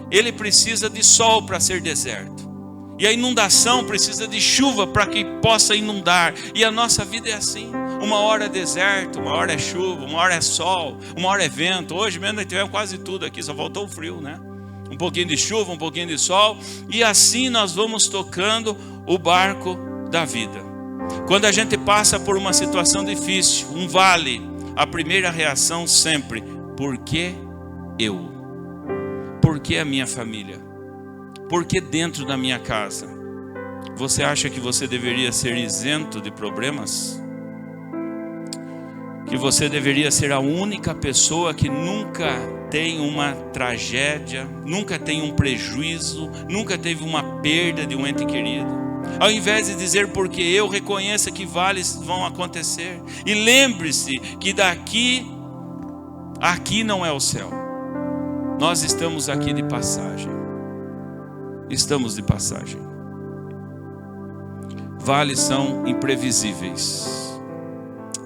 ele precisa de sol para ser deserto, e a inundação precisa de chuva para que possa inundar. E a nossa vida é assim. Uma hora é deserto, uma hora é chuva, uma hora é sol, uma hora é vento. Hoje mesmo nós tivemos quase tudo aqui, só faltou o frio, né? Um pouquinho de chuva, um pouquinho de sol. E assim nós vamos tocando o barco da vida. Quando a gente passa por uma situação difícil, um vale, a primeira reação sempre: por que eu? Por que a minha família? Por que dentro da minha casa? Você acha que você deveria ser isento de problemas? Que você deveria ser a única pessoa que nunca tem uma tragédia, nunca tem um prejuízo, nunca teve uma perda de um ente querido? Ao invés de dizer porque eu, reconheça que vales vão acontecer. E lembre-se que aqui não é o céu. Nós estamos aqui de passagem. Estamos de passagem. Vales são imprevisíveis.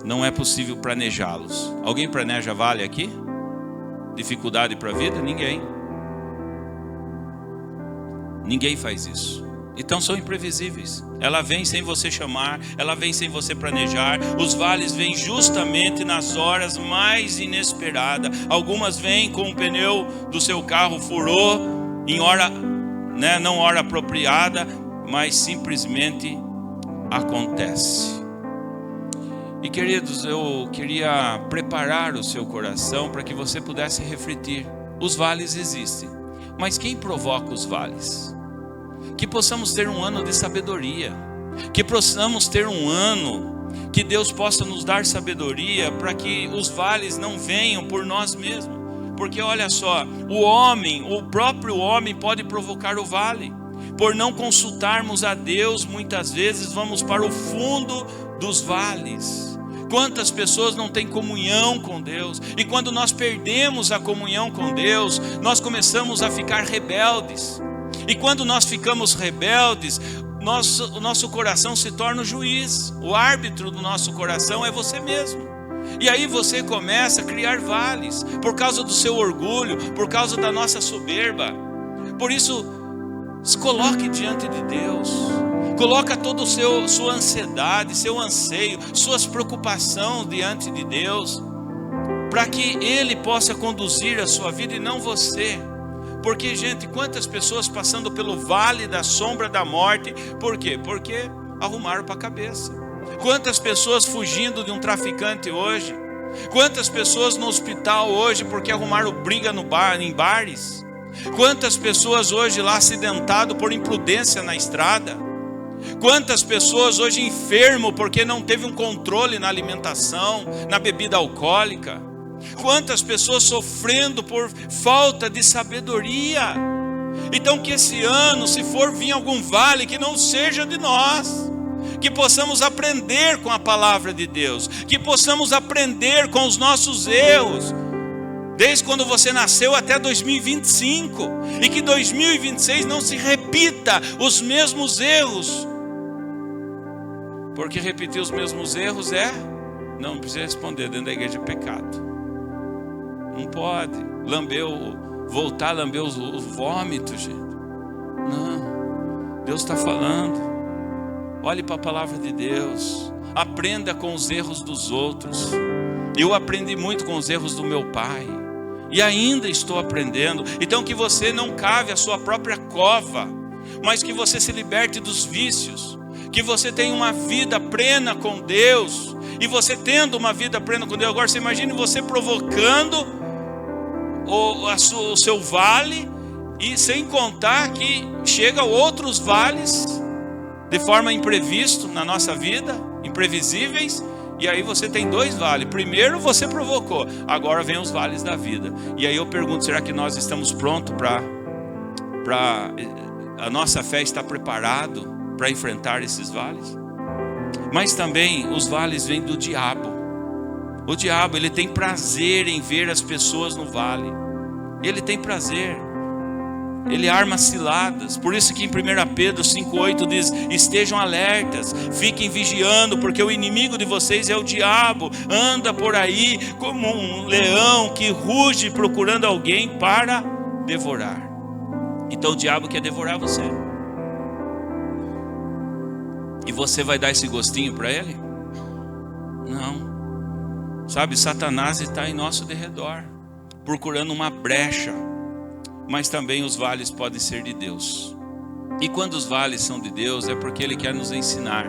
Não é possível planejá-los. Alguém planeja vale aqui? Dificuldade para a vida? Ninguém. Ninguém faz isso. Então são imprevisíveis. Ela vem sem você chamar, ela vem sem você planejar. Os vales vêm justamente nas horas mais inesperadas. Algumas vêm com o pneu do seu carro furou em hora, não hora apropriada, mas simplesmente acontece. E queridos, eu queria preparar o seu coração para que você pudesse refletir. Os vales existem, mas quem provoca os vales? Que possamos ter um ano de sabedoria, que possamos ter um ano que Deus possa nos dar sabedoria para que os vales não venham por nós mesmos. Porque olha só, o próprio homem pode provocar o vale. Por não consultarmos a Deus, muitas vezes vamos para o fundo dos vales. Quantas pessoas não têm comunhão com Deus? E quando nós perdemos a comunhão com Deus, nós começamos a ficar rebeldes. E quando nós ficamos rebeldes, o nosso coração se torna o juiz. O árbitro do nosso coração é você mesmo. E aí você começa a criar vales, por causa do seu orgulho, por causa da nossa soberba. Por isso, se coloque diante de Deus. Coloca toda a sua ansiedade, seu anseio, suas preocupações diante de Deus, para que Ele possa conduzir a sua vida e não você. Porque, gente, quantas pessoas passando pelo vale da sombra da morte, por quê? Porque arrumaram para a cabeça. Quantas pessoas fugindo de um traficante hoje? Quantas pessoas no hospital hoje porque arrumaram briga em bares? Quantas pessoas hoje lá acidentado por imprudência na estrada? Quantas pessoas hoje enfermo porque não teve um controle na alimentação, na bebida alcoólica? Quantas pessoas sofrendo por falta de sabedoria? Então que esse ano, se for vir algum vale, que não seja de nós. Que possamos aprender com a palavra de Deus. Que possamos aprender com os nossos erros. Desde quando você nasceu até 2025. E que 2026 não se repita os mesmos erros. Porque repetir os mesmos erros não precisa responder, dentro da igreja é pecado. Não pode voltar a lamber os vômitos, gente. Não, Deus está falando. Olhe para a palavra de Deus. Aprenda com os erros dos outros. Eu aprendi muito com os erros do meu pai. E ainda estou aprendendo. Então que você não cave a sua própria cova, mas que você se liberte dos vícios. Que você tenha uma vida plena com Deus. E você tendo uma vida plena com Deus. Agora você imagine você provocando o seu vale. E sem contar que chegam outros vales de forma imprevista na nossa vida, imprevisíveis, e aí você tem 2 vales. Primeiro você provocou, agora vem os vales da vida. E aí eu pergunto, será que nós estamos prontos a nossa fé está preparado para enfrentar esses vales? Mas também os vales vêm do diabo. O diabo, ele tem prazer em ver as pessoas no vale. Ele tem prazer. Ele arma ciladas. Por isso que em 1 Pedro 5,8 diz: estejam alertas, fiquem vigiando, porque o inimigo de vocês é o diabo. Anda por aí como um leão que ruge procurando alguém para devorar. Então o diabo quer devorar você. E você vai dar esse gostinho para ele? Não. Sabe, Satanás está em nosso derredor, procurando uma brecha. Mas também os vales podem ser de Deus. E quando os vales são de Deus, é porque Ele quer nos ensinar.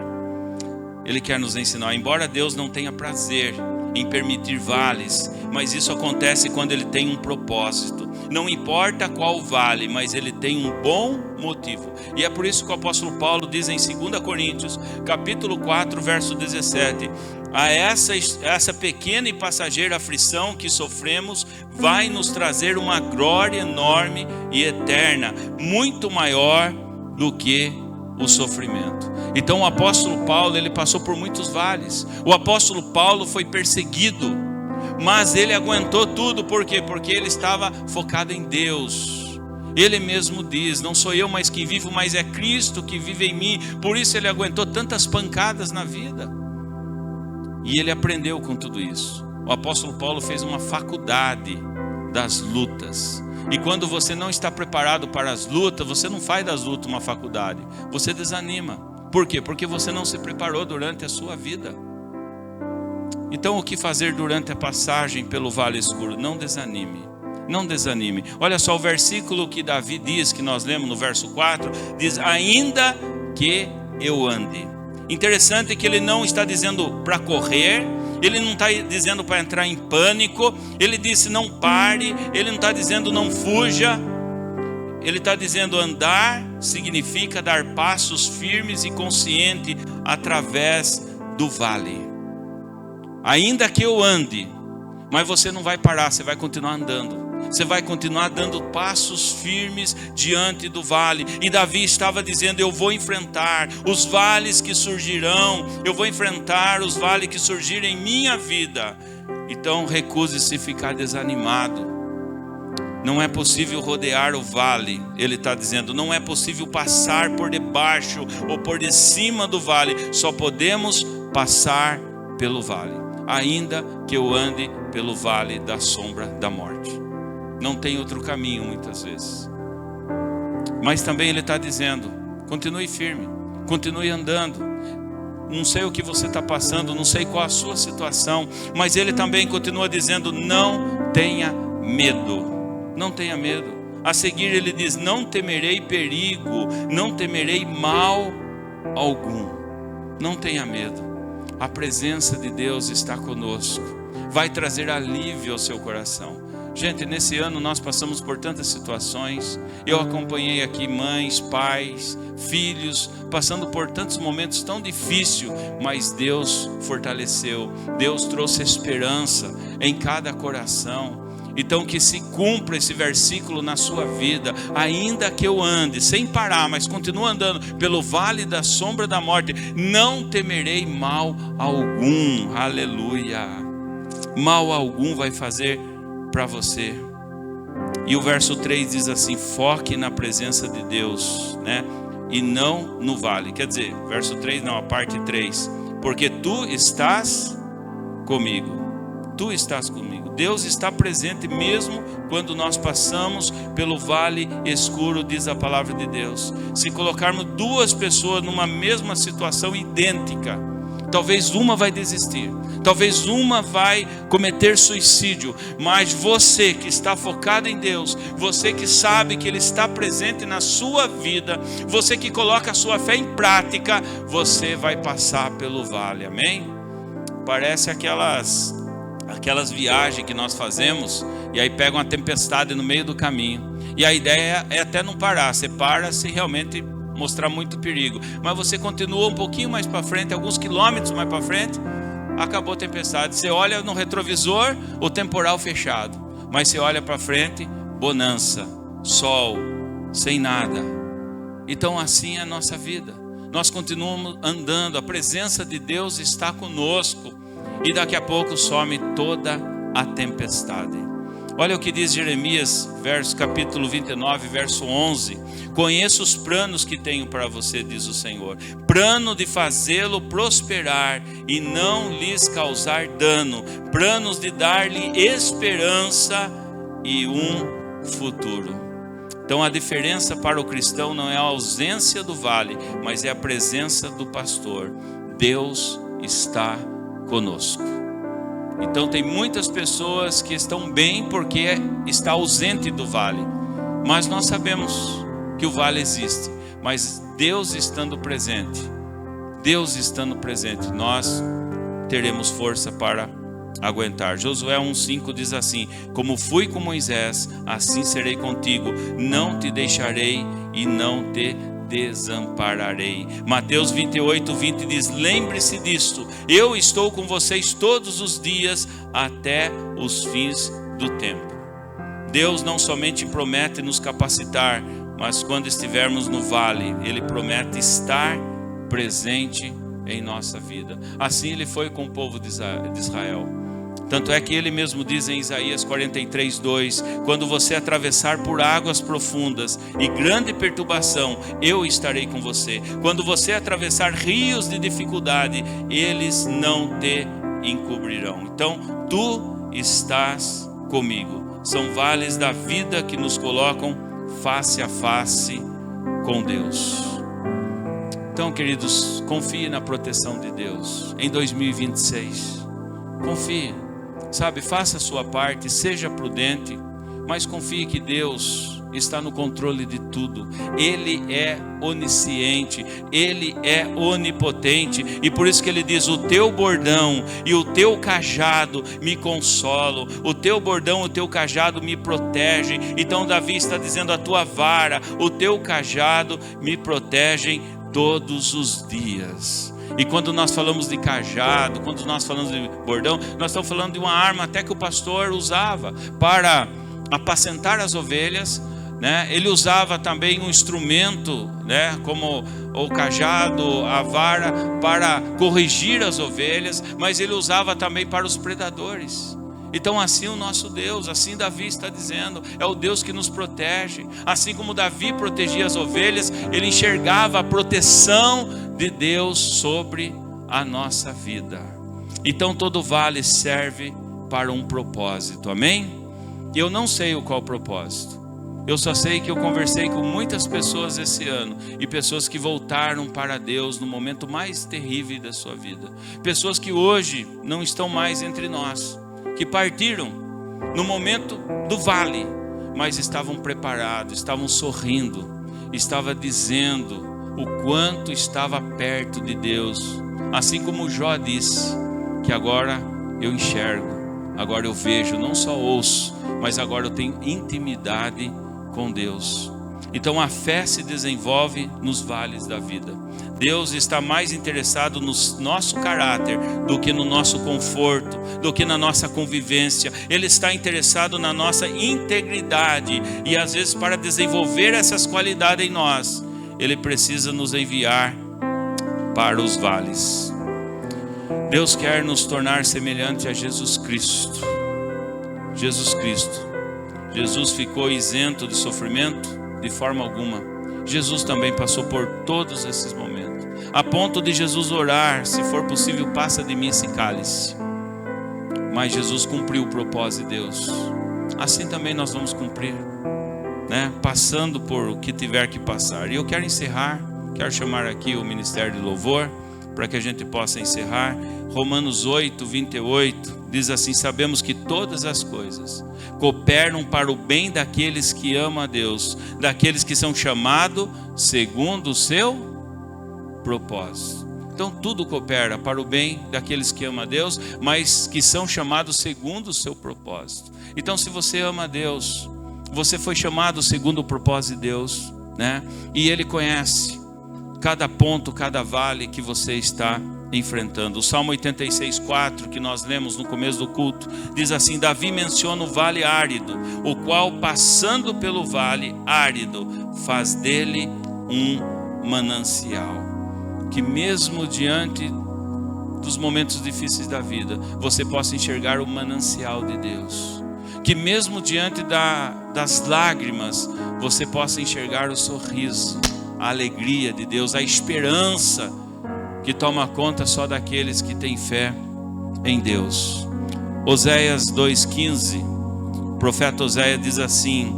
Ele quer nos ensinar. Embora Deus não tenha prazer em permitir vales, mas isso acontece quando Ele tem um propósito. Não importa qual vale, mas Ele tem um bom motivo. E é por isso que o apóstolo Paulo diz em 2 Coríntios, capítulo 4, verso 17: a essa pequena e passageira aflição que sofremos vai nos trazer uma glória enorme e eterna, muito maior do que o sofrimento. Então o apóstolo Paulo, ele passou por muitos vales. O apóstolo Paulo foi perseguido, mas ele aguentou tudo. Por quê? Porque ele estava focado em Deus. Ele mesmo diz: não sou eu mais que vivo, mas é Cristo que vive em mim. Por isso ele aguentou tantas pancadas na vida. E ele aprendeu com tudo isso. O apóstolo Paulo fez uma faculdade das lutas. E quando você não está preparado para as lutas, você não faz das lutas uma faculdade. Você desanima. Por quê? Porque você não se preparou durante a sua vida. Então o que fazer durante a passagem pelo vale escuro? Não desanime. Não desanime. Olha só o versículo que Davi diz, que nós lemos no verso 4. Diz: ainda que eu ande. Interessante que ele não está dizendo para correr, ele não está dizendo para entrar em pânico, ele disse não pare, ele não está dizendo não fuja, ele está dizendo andar significa dar passos firmes e conscientes através do vale. Ainda que eu ande, mas você não vai parar, você vai continuar andando. Você vai continuar dando passos firmes diante do vale. E Davi estava dizendo: eu vou enfrentar os vales que surgirão. Eu vou enfrentar os vales que surgirem em minha vida. Então recuse-se ficar desanimado. Não é possível rodear o vale. Ele está dizendo: não é possível passar por debaixo ou por de cima do vale. Só podemos passar pelo vale. Ainda que eu ande pelo vale da sombra da morte. Não tem outro caminho muitas vezes. Mas também ele está dizendo: continue firme, continue andando. Não sei o que você está passando, não sei qual a sua situação, mas ele também continua dizendo: não tenha medo. Não tenha medo. A seguir ele diz: não temerei perigo, não temerei mal algum. Não tenha medo. A presença de Deus está conosco. Vai trazer alívio ao seu coração. Gente, nesse ano nós passamos por tantas situações. Eu acompanhei aqui mães, pais, filhos, passando por tantos momentos tão difíceis, mas Deus fortaleceu, Deus trouxe esperança em cada coração. Então que se cumpra esse versículo na sua vida. Ainda que eu ande sem parar, mas continuo andando pelo vale da sombra da morte, não temerei mal algum. Aleluia. Mal algum vai fazer para você. E o verso 3 diz assim: foque na presença de Deus, né? E não no vale. Quer dizer, verso 3 não, a parte 3. Porque tu estás comigo. Tu estás comigo. Deus está presente mesmo quando nós passamos pelo vale escuro, diz a palavra de Deus. Se colocarmos duas pessoas numa mesma situação idêntica, talvez uma vai desistir, talvez uma vai cometer suicídio, mas você que está focado em Deus, você que sabe que Ele está presente na sua vida, você que coloca a sua fé em prática, você vai passar pelo vale, amém? Parece aquelas viagens que nós fazemos, e aí pega uma tempestade no meio do caminho, e a ideia é até não parar, você para se realmente mostrar muito perigo, mas você continua um pouquinho mais para frente, alguns quilômetros mais para frente, acabou a tempestade, você olha no retrovisor, o temporal fechado, mas você olha para frente, bonança, sol, sem nada. Então assim é a nossa vida, nós continuamos andando, a presença de Deus está conosco, e daqui a pouco some toda a tempestade. Olha o que diz Jeremias, capítulo 29, verso 11. Conheço os planos que tenho para você, diz o Senhor. Plano de fazê-lo prosperar e não lhes causar dano. Planos de dar-lhe esperança e um futuro. Então a diferença para o cristão não é a ausência do vale, mas é a presença do pastor. Deus está conosco. Então tem muitas pessoas que estão bem porque está ausente do vale, mas nós sabemos que o vale existe, mas Deus estando presente, nós teremos força para aguentar. Josué 1:5 diz assim: como fui com Moisés, assim serei contigo, não te deixarei e não te desampararei. Mateus 28:20 diz: lembre-se disto, eu estou com vocês todos os dias até os fins do tempo. Deus não somente promete nos capacitar, mas quando estivermos no vale, Ele promete estar presente em nossa vida. Assim Ele foi com o povo de Israel. Tanto é que Ele mesmo diz em Isaías 43:2: quando você atravessar por águas profundas e grande perturbação, eu estarei com você. Quando você atravessar rios de dificuldade, eles não te encobrirão. Então, tu estás comigo. São vales da vida que nos colocam face a face com Deus. Então, queridos, confie na proteção de Deus em 2026. Confie. Sabe, faça a sua parte, seja prudente, mas confie que Deus está no controle de tudo. Ele é onisciente, Ele é onipotente, e por isso que Ele diz: o teu bordão e o teu cajado me consolam, o teu bordão e o teu cajado me protegem. Então Davi está dizendo: a tua vara, o teu cajado me protegem todos os dias. E quando nós falamos de cajado, quando nós falamos de bordão, nós estamos falando de uma arma até que o pastor usava para apacentar as ovelhas, né? Ele usava também um instrumento, né? Como o cajado, a vara, para corrigir as ovelhas, mas ele usava também para os predadores. Então assim o nosso Deus, assim Davi está dizendo, é o Deus que nos protege. Assim como Davi protegia as ovelhas, ele enxergava a proteção de Deus sobre a nossa vida. Então todo vale serve para um propósito, amém? E eu não sei qual o propósito. Eu só sei que eu conversei com muitas pessoas esse ano, e pessoas que voltaram para Deus no momento mais terrível da sua vida. Pessoas que hoje não estão mais entre nós, que partiram no momento do vale, mas estavam preparados, estavam sorrindo, estavam dizendo o quanto estava perto de Deus. Assim como Jó disse, que agora eu enxergo, agora eu vejo, não só ouço, mas agora eu tenho intimidade com Deus. Então a fé se desenvolve nos vales da vida. Deus está mais interessado no nosso caráter do que no nosso conforto, do que na nossa convivência. Ele está interessado na nossa integridade. E às vezes, para desenvolver essas qualidades em nós, Ele precisa nos enviar para os vales. Deus quer nos tornar semelhante a Jesus Cristo. Jesus Cristo. Jesus ficou isento de sofrimento? De forma alguma. Jesus também passou por todos esses momentos. A ponto de Jesus orar: se for possível, passa de mim esse cálice. Mas Jesus cumpriu o propósito de Deus. Assim também nós vamos cumprir, né? Passando por o que tiver que passar. E eu quero encerrar, quero chamar aqui o Ministério de Louvor, para que a gente possa encerrar. Romanos 8, 28, diz assim: sabemos que todas as coisas cooperam para o bem daqueles que amam a Deus, daqueles que são chamados segundo o seu propósito. Então tudo coopera para o bem daqueles que amam a Deus, mas que são chamados segundo o seu propósito. Então, se você ama a Deus, você foi chamado segundo o propósito de Deus, né? E Ele conhece cada ponto, cada vale que você está enfrentando. O Salmo 86:4, que nós lemos no começo do culto, diz assim: Davi menciona o vale árido, o qual, passando pelo vale árido, faz dele um manancial. Que mesmo diante dos momentos difíceis da vida, você possa enxergar o manancial de Deus. Que mesmo diante das lágrimas, você possa enxergar o sorriso, a alegria de Deus, a esperança que toma conta só daqueles que têm fé em Deus. Oséias 2:15, o profeta Oséias diz assim,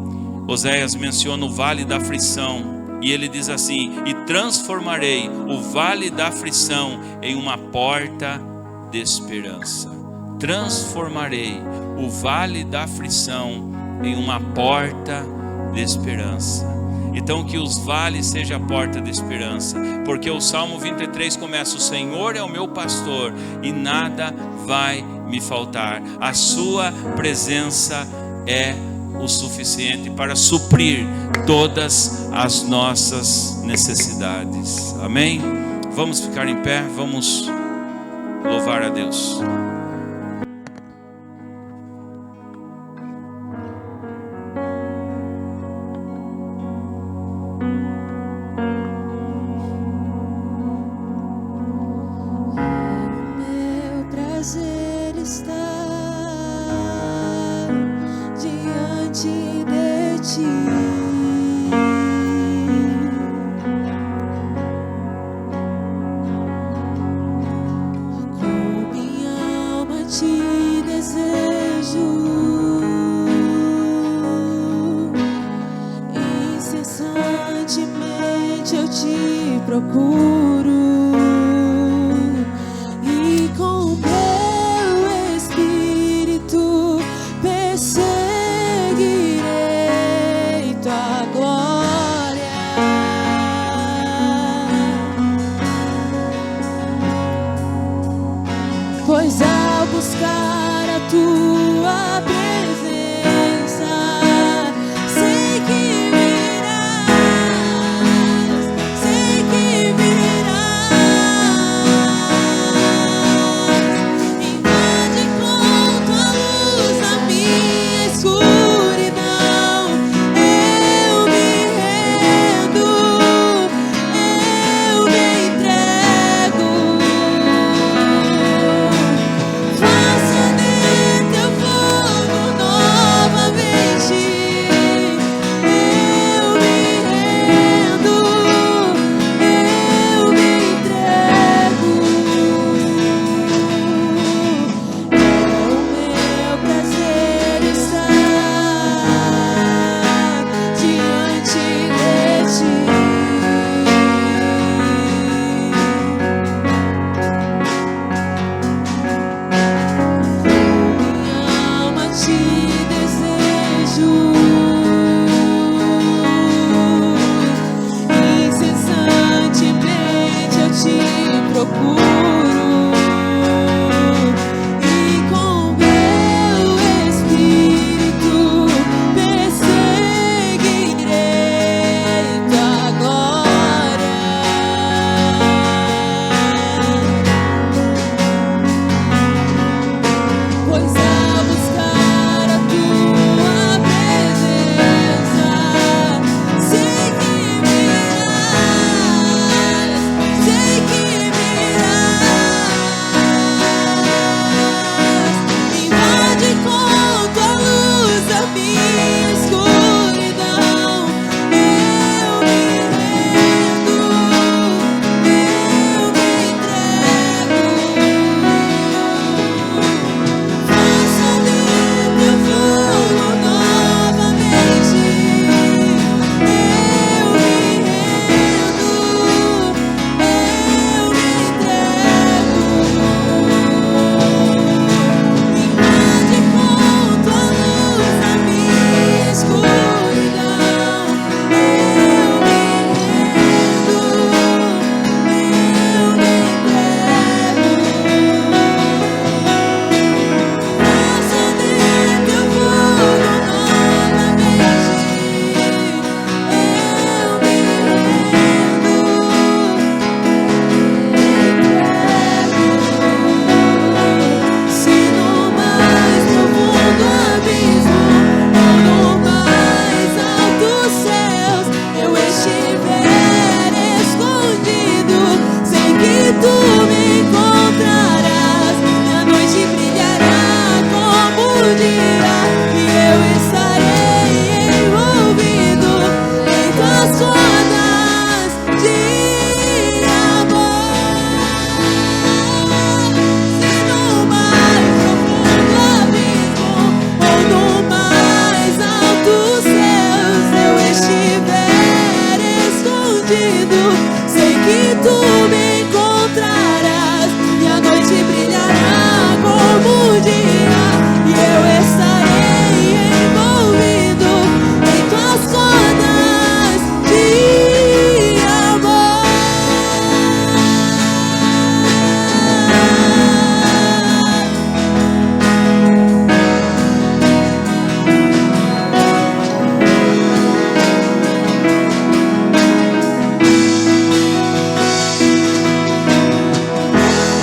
Oséias menciona o vale da aflição, e ele diz assim: e transformarei o vale da aflição em uma porta de esperança. Transformarei o vale da aflição em uma porta de esperança. Então que os vales sejam a porta de esperança, porque o Salmo 23 começa: o Senhor é o meu pastor e nada vai me faltar. A sua presença é o suficiente para suprir todas as nossas necessidades. Amém? Vamos ficar em pé, vamos louvar a Deus. Teu dia e eu estarei envolvido em tuas ondas de amor. Se no mais profundo abismo ou no mais altos céus eu estiver escondido, sei que tu me encontrarás e a noite brilhará como o dia e eu estarei envolvido em tuas ondas de amor.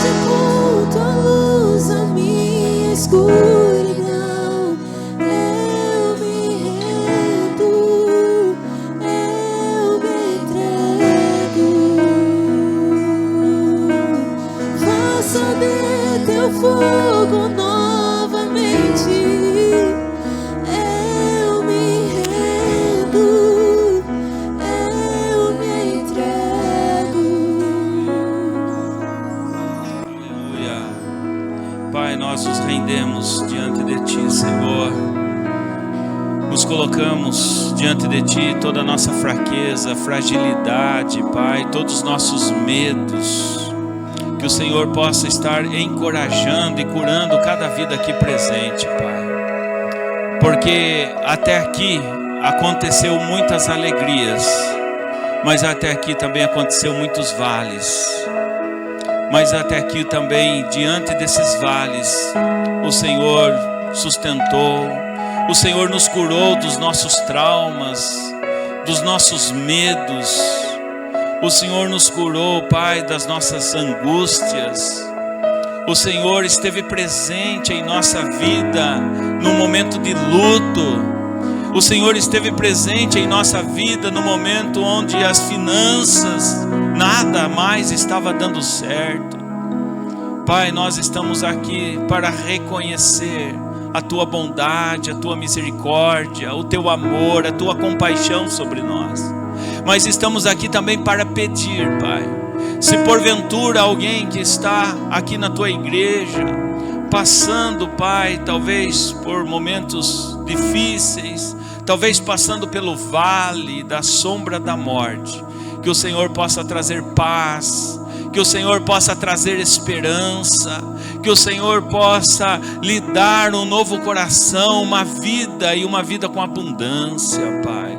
De culto à luz, a minha escuridão, eu me rendo, eu me entrego. Faça de teu fogo novamente, eu me rendo, eu me entrego. Aleluia. Pai, nós nos rendemos diante de Ti, Senhor. Nos colocamos diante de Ti toda a nossa fraqueza, fragilidade, Pai, todos os nossos medos. Que o Senhor possa estar encorajando e curando cada vida aqui presente, Pai. Porque até aqui aconteceu muitas alegrias, mas até aqui também aconteceu muitos vales. Mas até aqui também, diante desses vales, o Senhor sustentou, o Senhor nos curou dos nossos traumas, dos nossos medos. O Senhor nos curou, Pai, das nossas angústias. O Senhor esteve presente em nossa vida no momento de luto. O Senhor esteve presente em nossa vida no momento onde as finanças, nada mais estava dando certo. Pai, nós estamos aqui para reconhecer a Tua bondade, a Tua misericórdia, o Teu amor, a Tua compaixão sobre nós. Mas estamos aqui também para pedir, Pai, se porventura alguém que está aqui na Tua igreja, passando, Pai, talvez por momentos difíceis, talvez passando pelo vale da sombra da morte, que o Senhor possa trazer paz, que o Senhor possa trazer esperança, que o Senhor possa lhe dar um novo coração, uma vida e uma vida com abundância, Pai.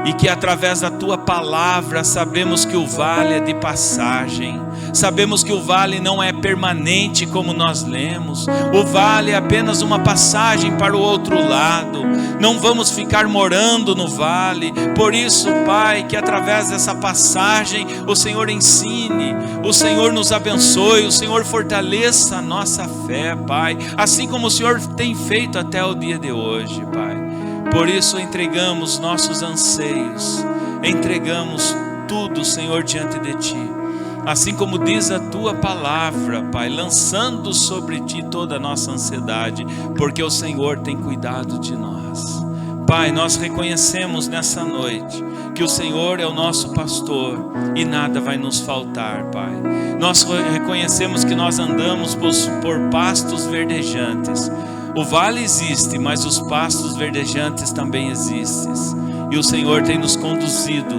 E que através da Tua palavra sabemos que o vale é de passagem, sabemos que o vale não é permanente como nós lemos, o vale é apenas uma passagem para o outro lado, não vamos ficar morando no vale. Por isso, Pai, que através dessa passagem o Senhor ensine, o Senhor nos abençoe, o Senhor fortaleça a nossa fé, Pai, assim como o Senhor tem feito até o dia de hoje, Pai. Por isso entregamos nossos anseios, entregamos tudo, Senhor, diante de Ti. Assim como diz a Tua palavra, Pai, lançando sobre Ti toda a nossa ansiedade, porque o Senhor tem cuidado de nós. Pai, nós reconhecemos nessa noite que o Senhor é o nosso pastor e nada vai nos faltar, Pai. Nós reconhecemos que nós andamos por pastos verdejantes. O vale existe, mas os pastos verdejantes também existem. E o Senhor tem nos conduzido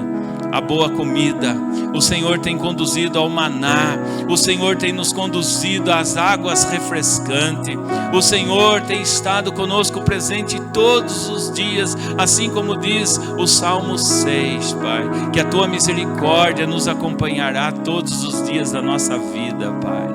à boa comida, o Senhor tem conduzido ao maná, o Senhor tem nos conduzido às águas refrescantes, o Senhor tem estado conosco presente todos os dias, assim como diz o Salmo 6, Pai, que a Tua misericórdia nos acompanhará todos os dias da nossa vida, Pai.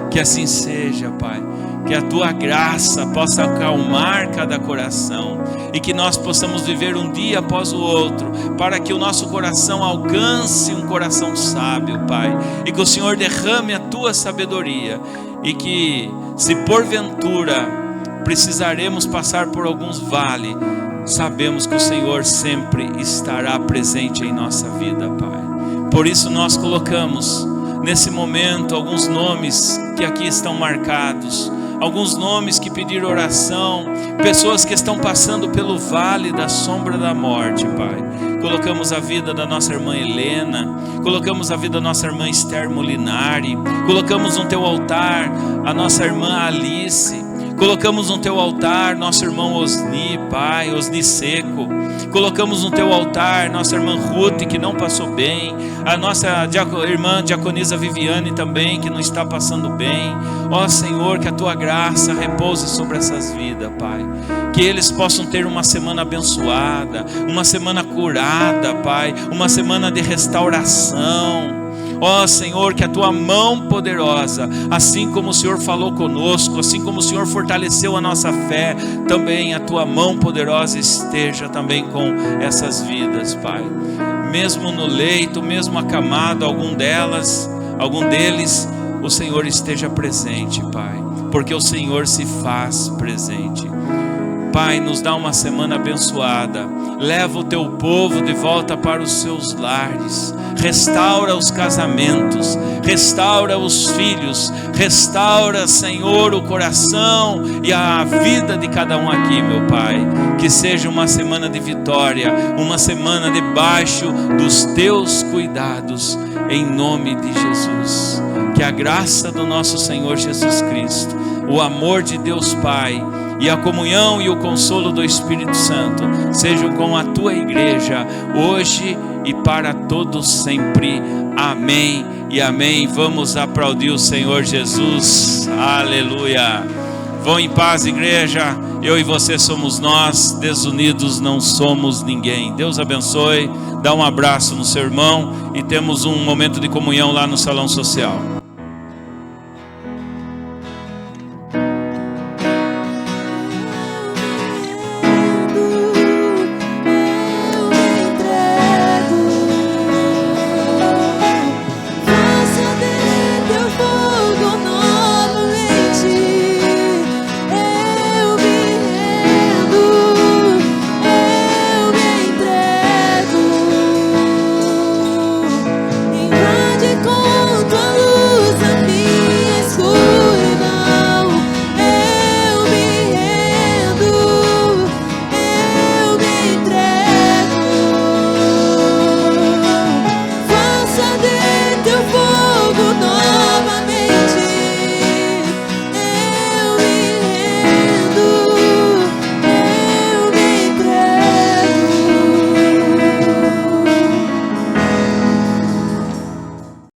Que assim seja, Pai. Que a Tua graça possa acalmar cada coração e que nós possamos viver um dia após o outro, para que o nosso coração alcance um coração sábio, Pai, e que o Senhor derrame a Tua sabedoria, e que, se porventura precisaremos passar por alguns vales, sabemos que o Senhor sempre estará presente em nossa vida, Pai. Por isso nós colocamos nesse momento alguns nomes que aqui estão marcados, alguns nomes que pediram oração, pessoas que estão passando pelo vale da sombra da morte, Pai. Colocamos a vida da nossa irmã Helena, colocamos a vida da nossa irmã Esther Molinari, colocamos no teu altar a nossa irmã Alice, colocamos no teu altar nosso irmão Osni, Pai, Osni Seco. Colocamos no teu altar nossa irmã Ruth, que não passou bem, a nossa irmã diaconisa Viviane também, que não está passando bem. Ó Senhor, que a tua graça repouse sobre essas vidas, Pai. Que eles possam ter uma semana abençoada, uma semana curada, Pai, uma semana de restauração. Ó Senhor, que a tua mão poderosa, assim como o Senhor falou conosco, assim como o Senhor fortaleceu a nossa fé, também a tua mão poderosa esteja também com essas vidas, Pai. Mesmo no leito, mesmo acamado, algum deles, o Senhor esteja presente, Pai, porque o Senhor se faz presente. Pai, nos dá uma semana abençoada, leva o teu povo de volta para os seus lares, restaura os casamentos, restaura os filhos, restaura, Senhor, o coração e a vida de cada um aqui, meu Pai. Que seja uma semana de vitória, uma semana debaixo dos teus cuidados, em nome de Jesus. Que a graça do nosso Senhor Jesus Cristo, o amor de Deus Pai e a comunhão e o consolo do Espírito Santo sejam com a tua igreja hoje e para todos sempre. Amém e amém. Vamos aplaudir o Senhor Jesus. Aleluia. Vão em paz, igreja. Eu e você somos nós, desunidos não somos ninguém. Deus abençoe. Dá um abraço no seu irmão e temos um momento de comunhão lá no salão social.